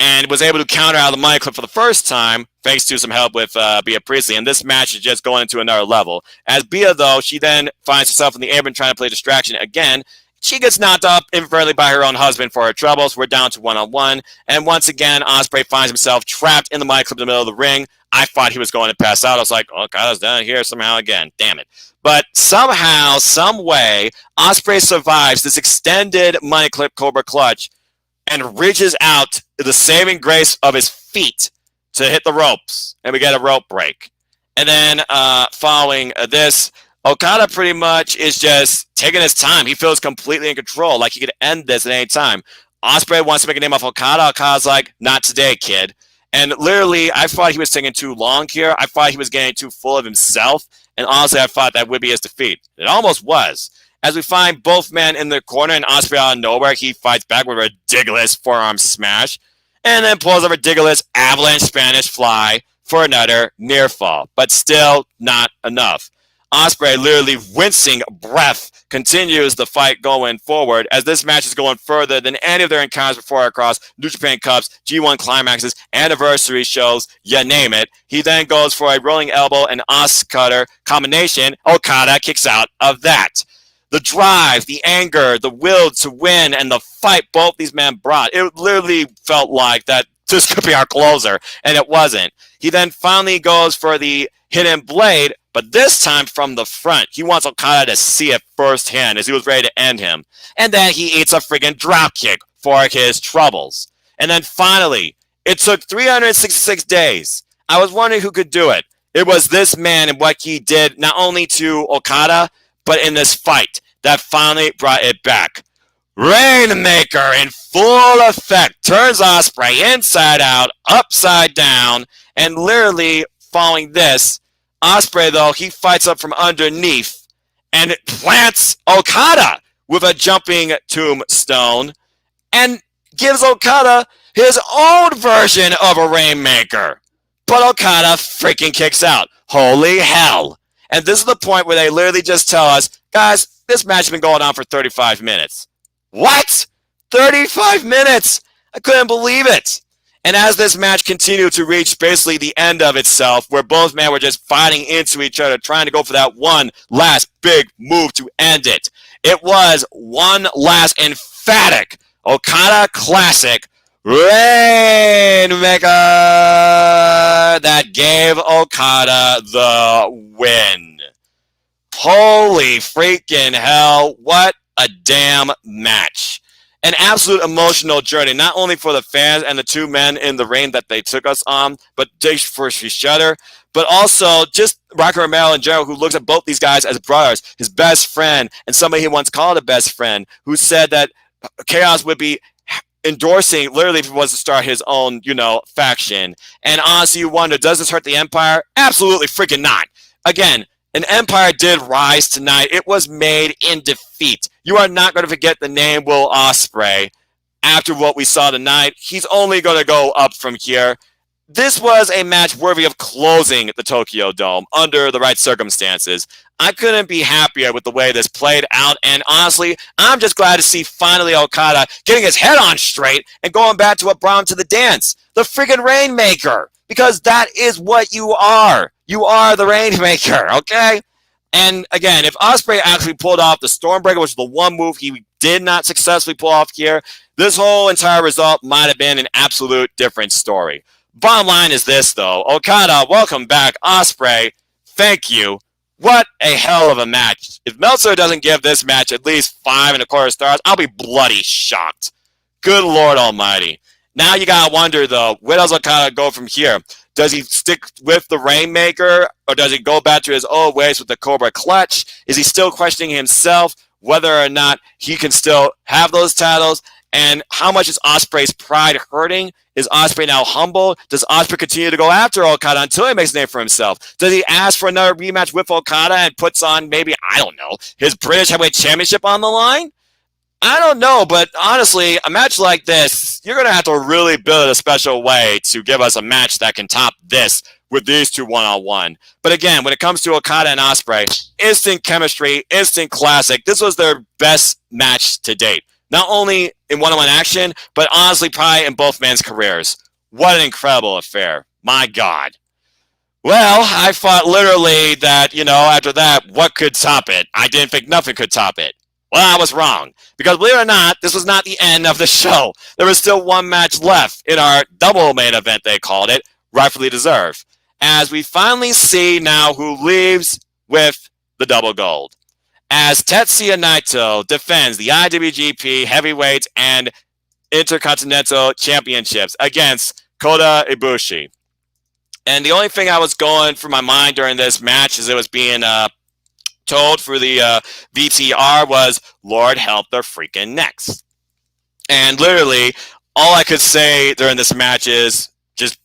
A: and was able to counter out of the money clip for the first time, thanks to some help with Bea Priestley. And this match is just going into another level. As Bea, though, she then finds herself in the apron trying to play distraction again. She gets knocked up inadvertently by her own husband for her troubles. We're down to one-on-one. And once again, Ospreay finds himself trapped in the mic clip in the middle of the ring. I thought he was going to pass out. I was like, oh, God, I was down here somehow again. Damn it. But somehow, some way, Ospreay survives this extended money clip Cobra Clutch and reaches out the saving grace of his feet to hit the ropes. And we get a rope break. And then following this, Okada pretty much is just taking his time. He feels completely in control, like he could end this at any time. Ospreay wants to make a name off Okada. Okada's like, not today, kid. And literally, I thought he was taking too long here. I thought he was getting too full of himself. And honestly, I thought that would be his defeat. It almost was. As we find both men in the corner, and Ospreay out of nowhere, he fights back with a ridiculous forearm smash, and then pulls a ridiculous avalanche Spanish fly for another near fall. But still not enough. Ospreay, literally wincing breath, continues the fight going forward as this match is going further than any of their encounters before across New Japan Cups, G1 Climaxes, anniversary shows, you name it. He then goes for a rolling elbow and Os cutter combination. Okada kicks out of that. The drive, the anger, the will to win, and the fight both these men brought, it literally felt like that this could be our closer, and it wasn't. He then finally goes for the hidden blade, but this time from the front. He wants Okada to see it firsthand as he was ready to end him. And then he eats a friggin' dropkick for his troubles. And then finally, it took 366 days. I was wondering who could do it. It was this man and what he did, not only to Okada, but in this fight that finally brought it back. Rainmaker in full effect turns Ospreay inside out, upside down, and literally following this, Ospreay, though, he fights up from underneath and plants Okada with a jumping tombstone and gives Okada his own version of a Rainmaker. But Okada freaking kicks out. Holy hell. And this is the point where they literally just tell us, guys, this match has been going on for 35 minutes. What? 35 minutes? I couldn't believe it. And as this match continued to reach basically the end of itself, where both men were just fighting into each other, trying to go for that one last big move to end it, it was one last emphatic Okada classic Rainmaker that gave Okada the win. Holy freaking hell, what a damn match. an absolute emotional journey, not only for the fans and the two men in the ring that they took us on, but just for each other, but also just Rocky Romero in general, who looks at both these guys as brothers, his best friend, and somebody he once called a best friend, who said that Chaos would be endorsing literally if he was to start his own, faction. And honestly, you wonder, does this hurt the Empire? Absolutely freaking not. Again, an Empire did rise tonight. It was made in defeat. You are not going to forget the name Will Ospreay after what we saw tonight. He's only going to go up from here. This was a match worthy of closing the Tokyo Dome under the right circumstances. I couldn't be happier with the way this played out, and honestly, I'm just glad to see finally Okada getting his head on straight and going back to what brought him to the dance, the friggin' Rainmaker, because that is what you are. You are the Rainmaker, okay? And again, if Ospreay actually pulled off the Stormbreaker, which is the one move he did not successfully pull off here, this whole entire result might have been an absolute different story. Bottom line is this, though. Okada, welcome back. Ospreay, thank you. What a hell of a match. If Meltzer doesn't give this match at least 5.25 stars, I'll be bloody shocked. Good Lord Almighty. Now you gotta wonder, though, where does Okada go from here? Does he stick with the Rainmaker, or does he go back to his old ways with the Cobra Clutch? Is he still questioning himself whether or not he can still have those titles? And how much is Ospreay's pride hurting? Is Ospreay now humble? Does Ospreay continue to go after Okada until he makes a name for himself? Does he ask for another rematch with Okada and puts on maybe, I don't know, his British Heavyweight Championship on the line? I don't know, but honestly, a match like this, you're going to have to really build it a special way to give us a match that can top this with these two one-on-one. But again, when it comes to Okada and Ospreay, instant chemistry, instant classic. This was their best match to date. Not only in one-on-one action, but honestly probably in both men's careers. What an incredible affair. My God. Well, I thought literally that, after that, what could top it? I didn't think nothing could top it. Well, I was wrong. Because believe it or not, this was not the end of the show. There was still one match left in our double main event, they called it, rightfully deserved. As we finally see now who leaves with the double gold. As Tetsuya Naito defends the IWGP Heavyweight and Intercontinental Championships against Kota Ibushi. And the only thing I was going through my mind during this match as it was being told for the VTR was, Lord help their freaking necks. And literally, all I could say during this match is just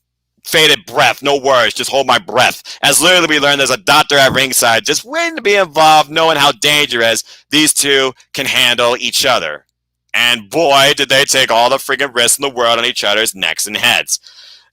A: faded breath, no words, just hold my breath. As literally we learned there's a doctor at ringside just waiting to be involved, knowing how dangerous these two can handle each other. And boy, did they take all the friggin' risks in the world on each other's necks and heads.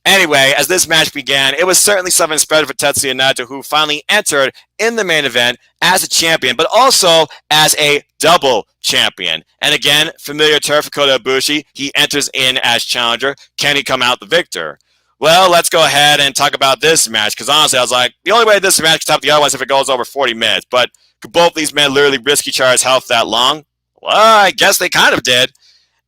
A: Anyway, as this match began, it was certainly something special for Tetsuya Naito, who finally entered in the main event as a champion, but also as a double champion. And again, familiar turf for Kota Ibushi, he enters in as challenger. Can he come out the victor? Well, let's go ahead and talk about this match, because honestly, I was like, the only way this match can top the other one is if it goes over 40 minutes. But could both these men literally risk each other's health that long? Well, I guess they kind of did.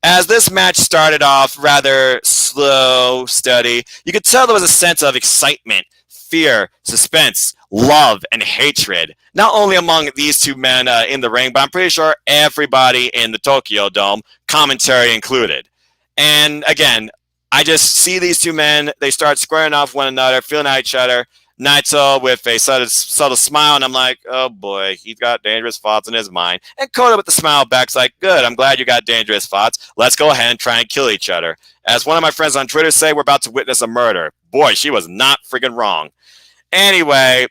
A: As this match started off rather slow, steady, you could tell there was a sense of excitement, fear, suspense, love, and hatred. Not only among these two men in the ring, but I'm pretty sure everybody in the Tokyo Dome, commentary included. And again, I just see these two men, they start squaring off one another, feeling at each other. Naito with a subtle smile, and I'm like, oh boy, he's got dangerous thoughts in his mind. And Kota with the smile back's like, good, I'm glad you got dangerous thoughts. Let's go ahead and try and kill each other. As one of my friends on Twitter say, we're about to witness a murder. Boy, she was not friggin' wrong. Anyway,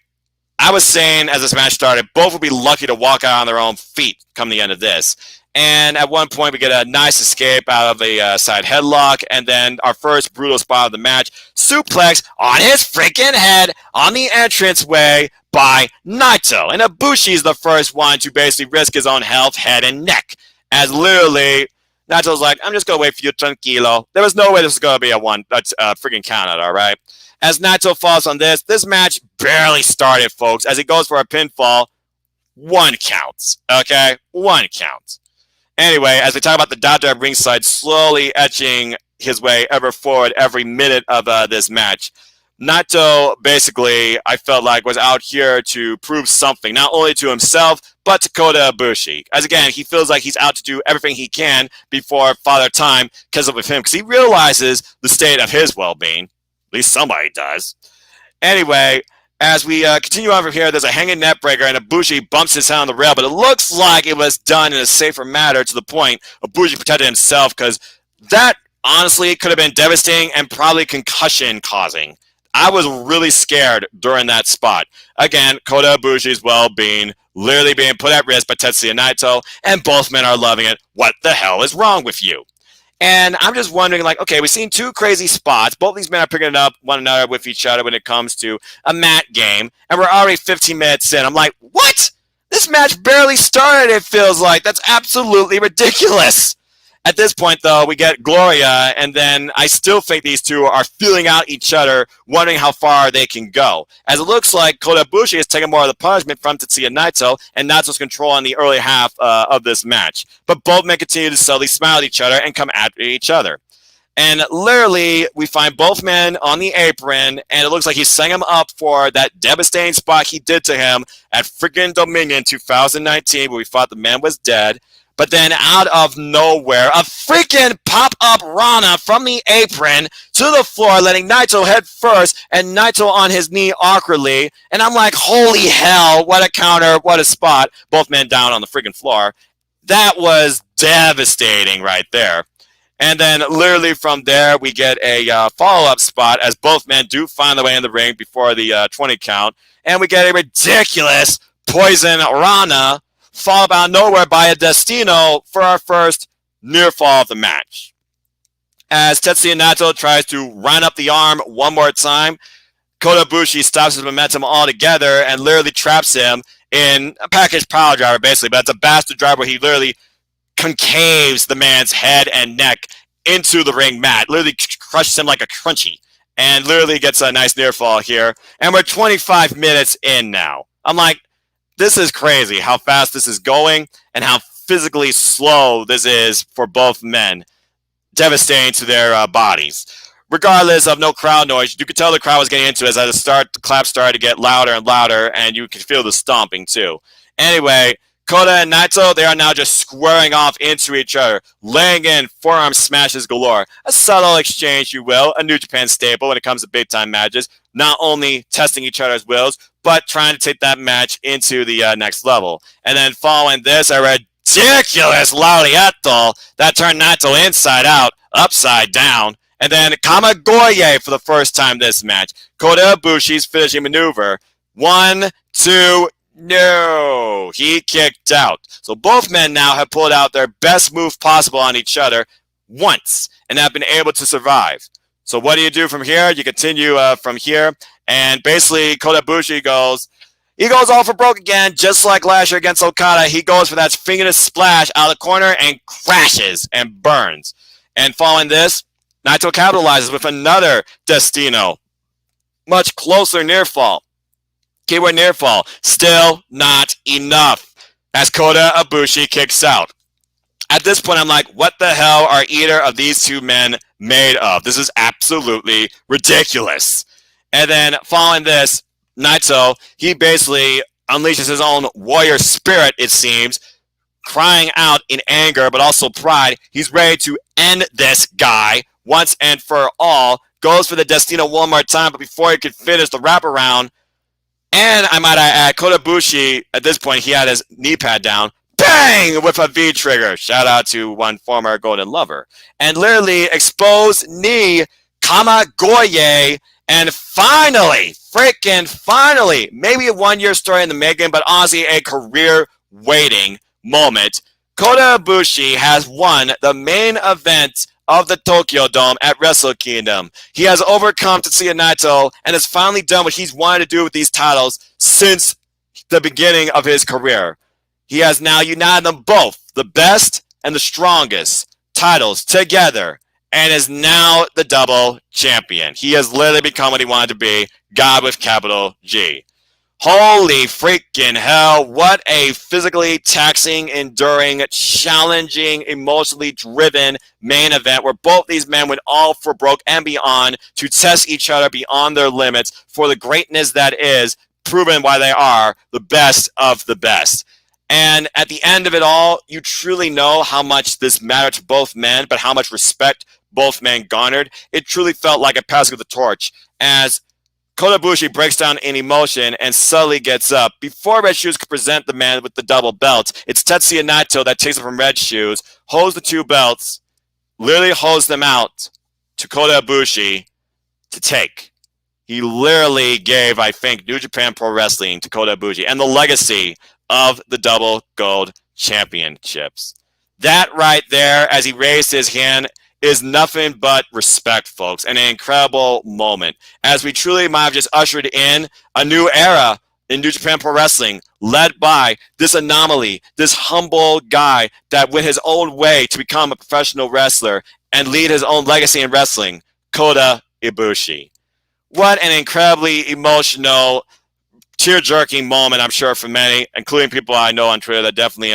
A: I was saying as this match started, both would be lucky to walk out on their own feet come the end of this. And at one point, we get a nice escape out of a side headlock. And then our first brutal spot of the match, suplex on his freaking head on the entranceway by Naito. And Ibushi's the first one to basically risk his own health, head, and neck. As literally, Naito's like, I'm just going to wait for you, tranquilo. There was no way this was going to be a freaking count out, all right? As Naito falls on this match barely started, folks. As he goes for a pinfall, one counts, okay? One counts. Anyway, as we talk about the doctor at ringside slowly etching his way ever forward every minute of this match, Naito basically, I felt like, was out here to prove something, not only to himself, but to Kota Ibushi. As again, he feels like he's out to do everything he can before Father Time catches up with him, because he realizes the state of his well-being. At least somebody does. Anyway, as we continue on from here, there's a hanging net breaker, and Ibushi bumps his head on the rail, but it looks like it was done in a safer manner, to the point Ibushi protected himself, because that, honestly, could have been devastating and probably concussion-causing. I was really scared during that spot. Again, Kota Ibushi's well-being literally being put at risk by Tetsuya Naito, and both men are loving it. What the hell is wrong with you? And I'm just wondering, like, okay, we've seen two crazy spots. Both these men are picking up one another with each other when it comes to a mat game, and we're already 15 minutes in. I'm like, what? This match barely started, it feels like. That's absolutely ridiculous. At this point, though, we get Gloria, and then I still think these two are feeling out each other, wondering how far they can go. As it looks like Kota Ibushi is taking more of the punishment from Tetsuya Naito, and Naito's control on the early half of this match. But both men continue to subtly smile at each other and come at each other. And literally, we find both men on the apron, and it looks like he's setting him up for that devastating spot he did to him at freaking Dominion 2019, where we thought the man was dead. But then out of nowhere, a freaking pop-up Rana from the apron to the floor, letting Naito head first, and Naito on his knee awkwardly. And I'm like, holy hell, what a counter, what a spot. Both men down on the freaking floor. That was devastating right there. And then literally from there, we get a follow-up spot as both men do find their way in the ring before the 20 count. And we get a ridiculous Poison Rana, followed out of nowhere by a Destino for our first near fall of the match. As Tetsuya Naito tries to run up the arm one more time, Kota Ibushi stops his momentum altogether and literally traps him in a package power driver, basically. But it's a bastard driver where he literally concaves the man's head and neck into the ring mat, literally crushes him like a crunchy, and literally gets a nice near fall here. And we're 25 minutes in now. I'm like, this is crazy how fast this is going and how physically slow this is for both men. Devastating to their bodies. Regardless of no crowd noise, you could tell the crowd was getting into it. As at the start, the claps started to get louder and louder, and you could feel the stomping too. Anyway, Kota and Naito, they are now just squaring off into each other, laying in forearm smashes galore. A subtle exchange, you will, a New Japan staple when it comes to big-time matches. Not only testing each other's wills, but trying to take that match into the next level. And then following this, a ridiculous Lariato that turned Naito inside out, upside down. And then Kamagoye for the first time this match. Kota Ibushi's finishing maneuver. 1, 2, no. He kicked out. So both men now have pulled out their best move possible on each other once and have been able to survive. So what do you do from here? You continue from here. And basically, Kota Ibushi goes all for broke again, just like last year against Okada. He goes for that fingerless splash out of the corner and crashes and burns. And following this, Naito capitalizes with another Destino. Much closer near fall. Keyword near fall. Still not enough. As Kota Ibushi kicks out. At this point, I'm like, what the hell are either of these two men made of? This is absolutely ridiculous. And then following this, Naito, he basically unleashes his own warrior spirit, it seems, crying out in anger, but also pride. He's ready to end this guy once and for all. Goes for the Destino one more time, but before he could finish the wraparound, and I might add, Kota Ibushi, at this point, he had his knee pad down. Bang! With a V-trigger. Shout out to one former Golden Lover. And literally exposed knee, Kamagoye, and finally, freaking finally, maybe a one-year story in the making, but honestly a career-waiting moment. Kota Ibushi has won the main event of the Tokyo Dome at WrestleKingdom. He has overcome Tetsuya Naito and has finally done what he's wanted to do with these titles since the beginning of his career. He has now united them both, the best and the strongest titles together, and is now the double champion. He has literally become what he wanted to be, God with capital G. Holy freaking hell. What a physically taxing, enduring, challenging, emotionally driven main event where both these men went all for broke and beyond to test each other beyond their limits for the greatness that is, proven why they are the best of the best. And at the end of it all, you truly know how much this mattered to both men, but how much respect both men garnered. It truly felt like a passing of the torch as Kota Ibushi breaks down in emotion and subtly gets up. Before Red Shoes could present the man with the double belt, it's Tetsuya Naito that takes it from Red Shoes, holds the two belts, literally holds them out to Kota Ibushi to take. He literally gave, I think, New Japan Pro Wrestling to Kota Ibushi and the legacy of the double gold championships. That right there, as he raised his hand, is nothing but respect, folks, and an incredible moment as we truly might have just ushered in a new era in New Japan Pro Wrestling, led by this anomaly, this humble guy that went his own way to become a professional wrestler and lead his own legacy in wrestling, Kota Ibushi. What an incredibly emotional, tear-jerking moment, I'm sure, for many, including people I know on Twitter that definitely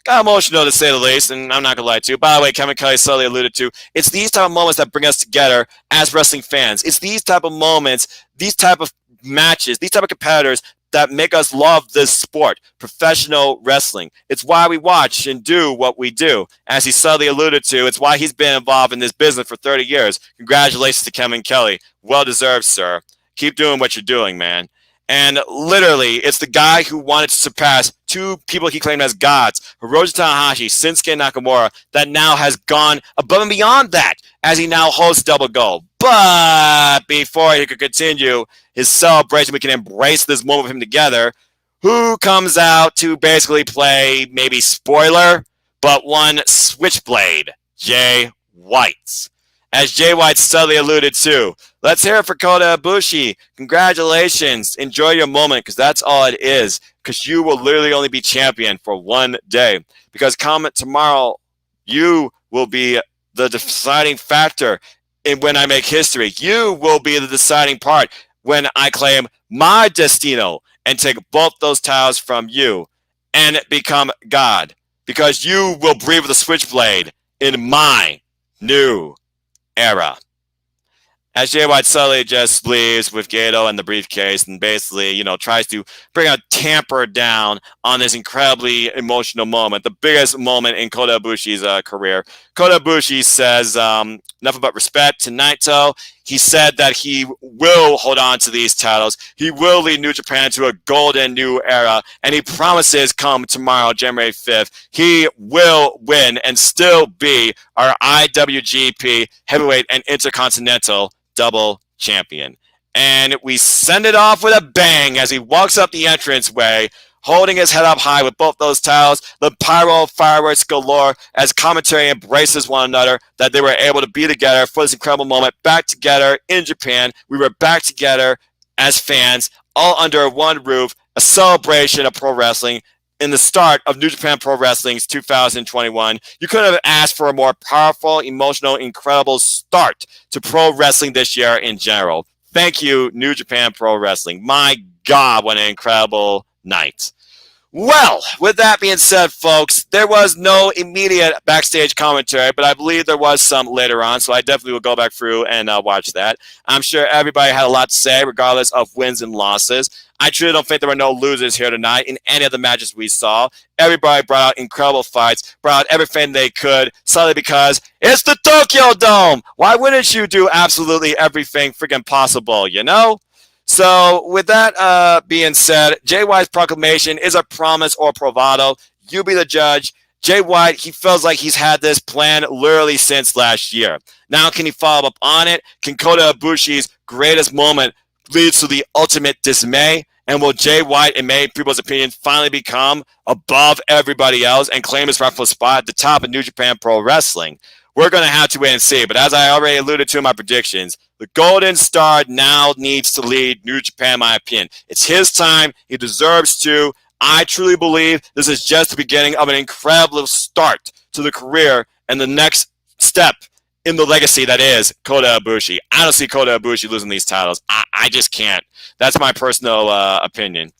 A: got emotional, to say the least, and I'm not going to lie to you. By the way, Kevin Kelly subtly alluded to, it's these type of moments that bring us together as wrestling fans. It's these type of moments, these type of matches, these type of competitors that make us love this sport, professional wrestling. It's why we watch and do what we do. As he subtly alluded to, it's why he's been involved in this business for 30 years. Congratulations to Kevin Kelly. Well-deserved, sir. Keep doing what you're doing, man. And literally, it's the guy who wanted to surpass two people he claimed as gods, Hiroshi Tanahashi, Shinsuke Nakamura, that now has gone above and beyond that as he now holds double gold. But before he could continue his celebration, we can embrace this moment with him together. Who comes out to basically play, maybe spoiler, but one Switchblade, Jay White. As Jay White subtly alluded to, let's hear it for Kota Ibushi. Congratulations. Enjoy your moment, because that's all it is. Because you will literally only be champion for one day. Because comment tomorrow, you will be the deciding factor in when I make history. You will be the deciding part when I claim my destino and take both those titles from you and become God. Because you will breathe with a switchblade in my new era. As Jay White subtly just leaves with Gato and the briefcase and basically, tries to bring a tamper down on this incredibly emotional moment, the biggest moment in Kota Ibushi's career. Kota Ibushi says nothing but respect to Naito. He said that he will hold on to these titles. He will lead New Japan to a golden new era. And he promises come tomorrow, January 5th, he will win and still be our IWGP Heavyweight and Intercontinental double champion. And we send it off with a bang as he walks up the entranceway, holding his head up high with both those towels, the pyro fireworks galore as commentary embraces one another, that they were able to be together for this incredible moment, back together in Japan. We were back together as fans, all under one roof, a celebration of pro wrestling in the start of New Japan Pro Wrestling's 2021. You couldn't have asked for a more powerful, emotional, incredible start to pro wrestling this year in general. Thank you, New Japan Pro Wrestling. My God, what an incredible night. Well, with that being said, folks, there was no immediate backstage commentary, but I believe there was some later on, so I definitely will go back through and watch that. I'm sure everybody had a lot to say, regardless of wins and losses. I truly don't think there were no losers here tonight in any of the matches we saw. Everybody brought out incredible fights, brought out everything they could, solely because it's the Tokyo Dome. Why wouldn't you do absolutely everything freaking possible, So with that being said, Jay White's proclamation is a promise or bravado. You be the judge. Jay White, he feels like he's had this plan literally since last year. Now, can he follow up on it? Can Kota Ibushi's greatest moment lead to the ultimate dismay? And will Jay White, in many people's opinion, finally become above everybody else and claim his rightful spot at the top of New Japan Pro Wrestling? We're going to have to wait and see. But as I already alluded to in my predictions, the Golden Star now needs to lead New Japan, in my opinion. It's his time. He deserves to. I truly believe this is just the beginning of an incredible start to the career and the next step in the legacy that is Kota Ibushi. I don't see Kota Ibushi losing these titles. I just can't. That's my personal opinion.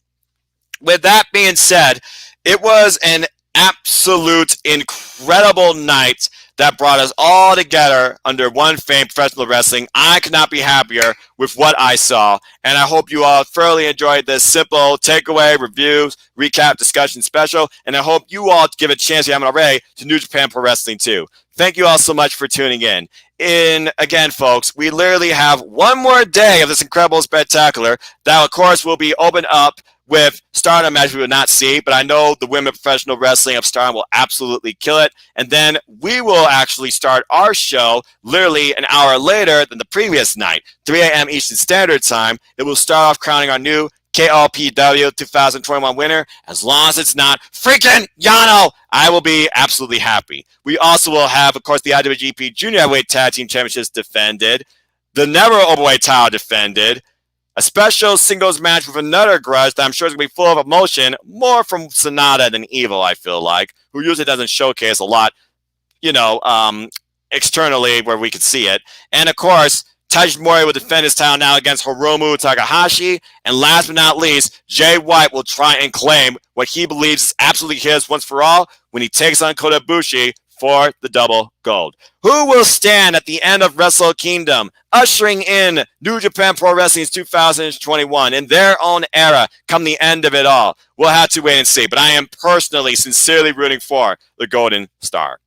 A: With that being said, it was an absolute incredible night that brought us all together under one fame, professional wrestling. I could not be happier with what I saw, and I hope you all thoroughly enjoyed this simple takeaway, reviews, recap, discussion special, and I hope you all give a chance, if you haven't already, to New Japan Pro Wrestling too. Thank you all so much for tuning in. Again, folks, we literally have one more day of this incredible spectacular that, of course, will be opened up with Stardom match we would not see, but I know the women professional wrestling of Stardom will absolutely kill it. And then we will actually start our show literally an hour later than the previous night, 3 a.m. Eastern Standard Time. It will start off crowning our new KLPW 2021 winner. As long as it's not freaking Yano, I will be absolutely happy. We also will have, of course, the IWGP Junior Heavyweight Tag Team Championships defended, the Never Openweight title defended, a special singles match with another grudge that I'm sure is going to be full of emotion, more from Sonata than Evil, I feel like, who usually doesn't showcase a lot, externally where we could see it. And, of course, Taiji Mori will defend his title now against Hiromu Takahashi. And last but not least, Jay White will try and claim what he believes is absolutely his once for all when he takes on Kota Ibushi for the double gold. Who will stand at the end of WrestleKingdom, ushering in New Japan Pro Wrestling's 2021 in their own era come the end of it all? We'll have to wait and see, but I am personally, sincerely rooting for the Golden Star.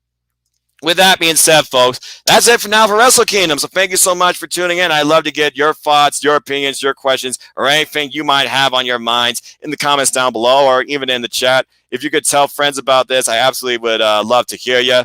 A: With that being said, folks, that's it for now for WrestleKingdom. So thank you so much for tuning in. I'd love to get your thoughts, your opinions, your questions, or anything you might have on your minds in the comments down below or even in the chat. If you could tell friends about this, I absolutely would love to hear you.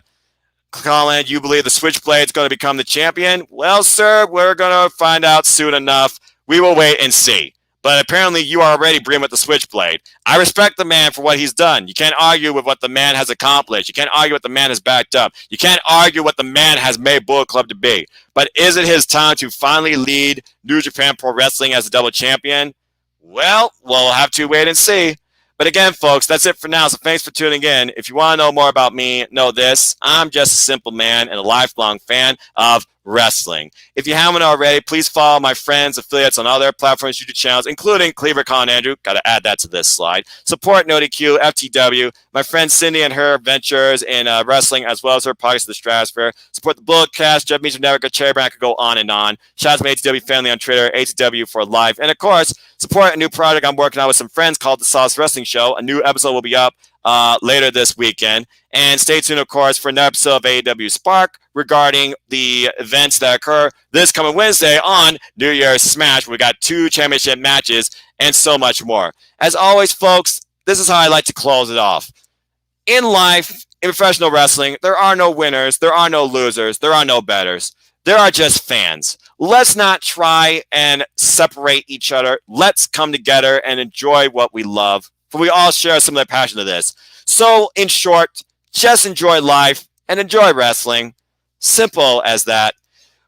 A: Colin, you believe the Switchblade is going to become the champion? Well, sir, we're going to find out soon enough. We will wait and see. But apparently you are already bringing with the Switchblade. I respect the man for what he's done. You can't argue with what the man has accomplished. You can't argue what the man has backed up. You can't argue what the man has made Bullet Club to be. But is it his time to finally lead New Japan Pro Wrestling as a double champion? Well, we'll have to wait and see. But again, folks, that's it for now. So thanks for tuning in. If you want to know more about me, know this. I'm just a simple man and a lifelong fan of wrestling. If you haven't already, please follow my friends, affiliates on all their platforms, YouTube channels, including Cleaver Con Andrew. Got to add that to this slide. Support NoDQ, FTW, my friend Cindy and her ventures in wrestling, as well as her pockets of the stratosphere. Support the Bulletcast, Jeff Meacham Network, Cherry Brand, could go on and on. Shout out to my ATW family on Twitter, ATW for life. And of course, support a new project I'm working on with some friends called The Sauce Wrestling Show. A new episode will be up later this weekend. And stay tuned, of course, for another episode of AEW Spark regarding the events that occur this coming Wednesday on New Year's Smash. We got 2 championship matches and so much more. As always, folks, this is how I like to close it off. In life, in professional wrestling, there are no winners, there are no losers, there are no betters. There are just fans. Let's not try and separate each other. Let's come together and enjoy what we love. For we all share some of the passion of this. So, in short, just enjoy life and enjoy wrestling. Simple as that.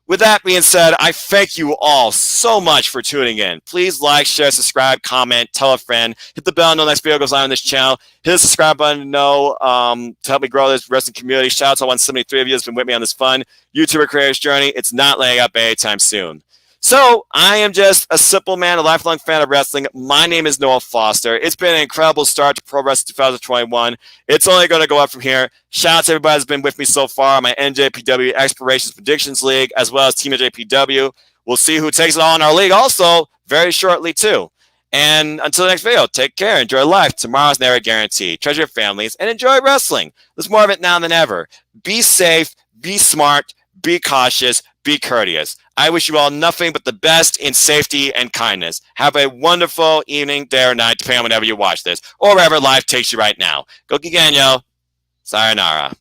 A: With that being said, I thank you all so much for tuning in. Please like, share, subscribe, comment, tell a friend. Hit the bell to know the next video goes live on this channel. Hit the subscribe button to know to help me grow this wrestling community. Shout out to 173 of you who's been with me on this fun YouTuber creator's journey. It's not laying up anytime soon. So, I am just a simple man, a lifelong fan of wrestling. My name is Noah Foster. It's been an incredible start to Pro Wrestling 2021. It's only going to go up from here. Shout out to everybody that's been with me so far, my NJPW Explorations Predictions League, as well as Team NJPW. We'll see who takes it all in our league also very shortly, too. And until the next video, take care, enjoy life. Tomorrow's never guaranteed. Treasure your families and enjoy wrestling. There's more of it now than ever. Be safe, be smart, be cautious, be courteous. I wish you all nothing but the best in safety and kindness. Have a wonderful evening, day, or night, depending on whenever you watch this, or wherever life takes you right now. Go Giganyo. Sayonara.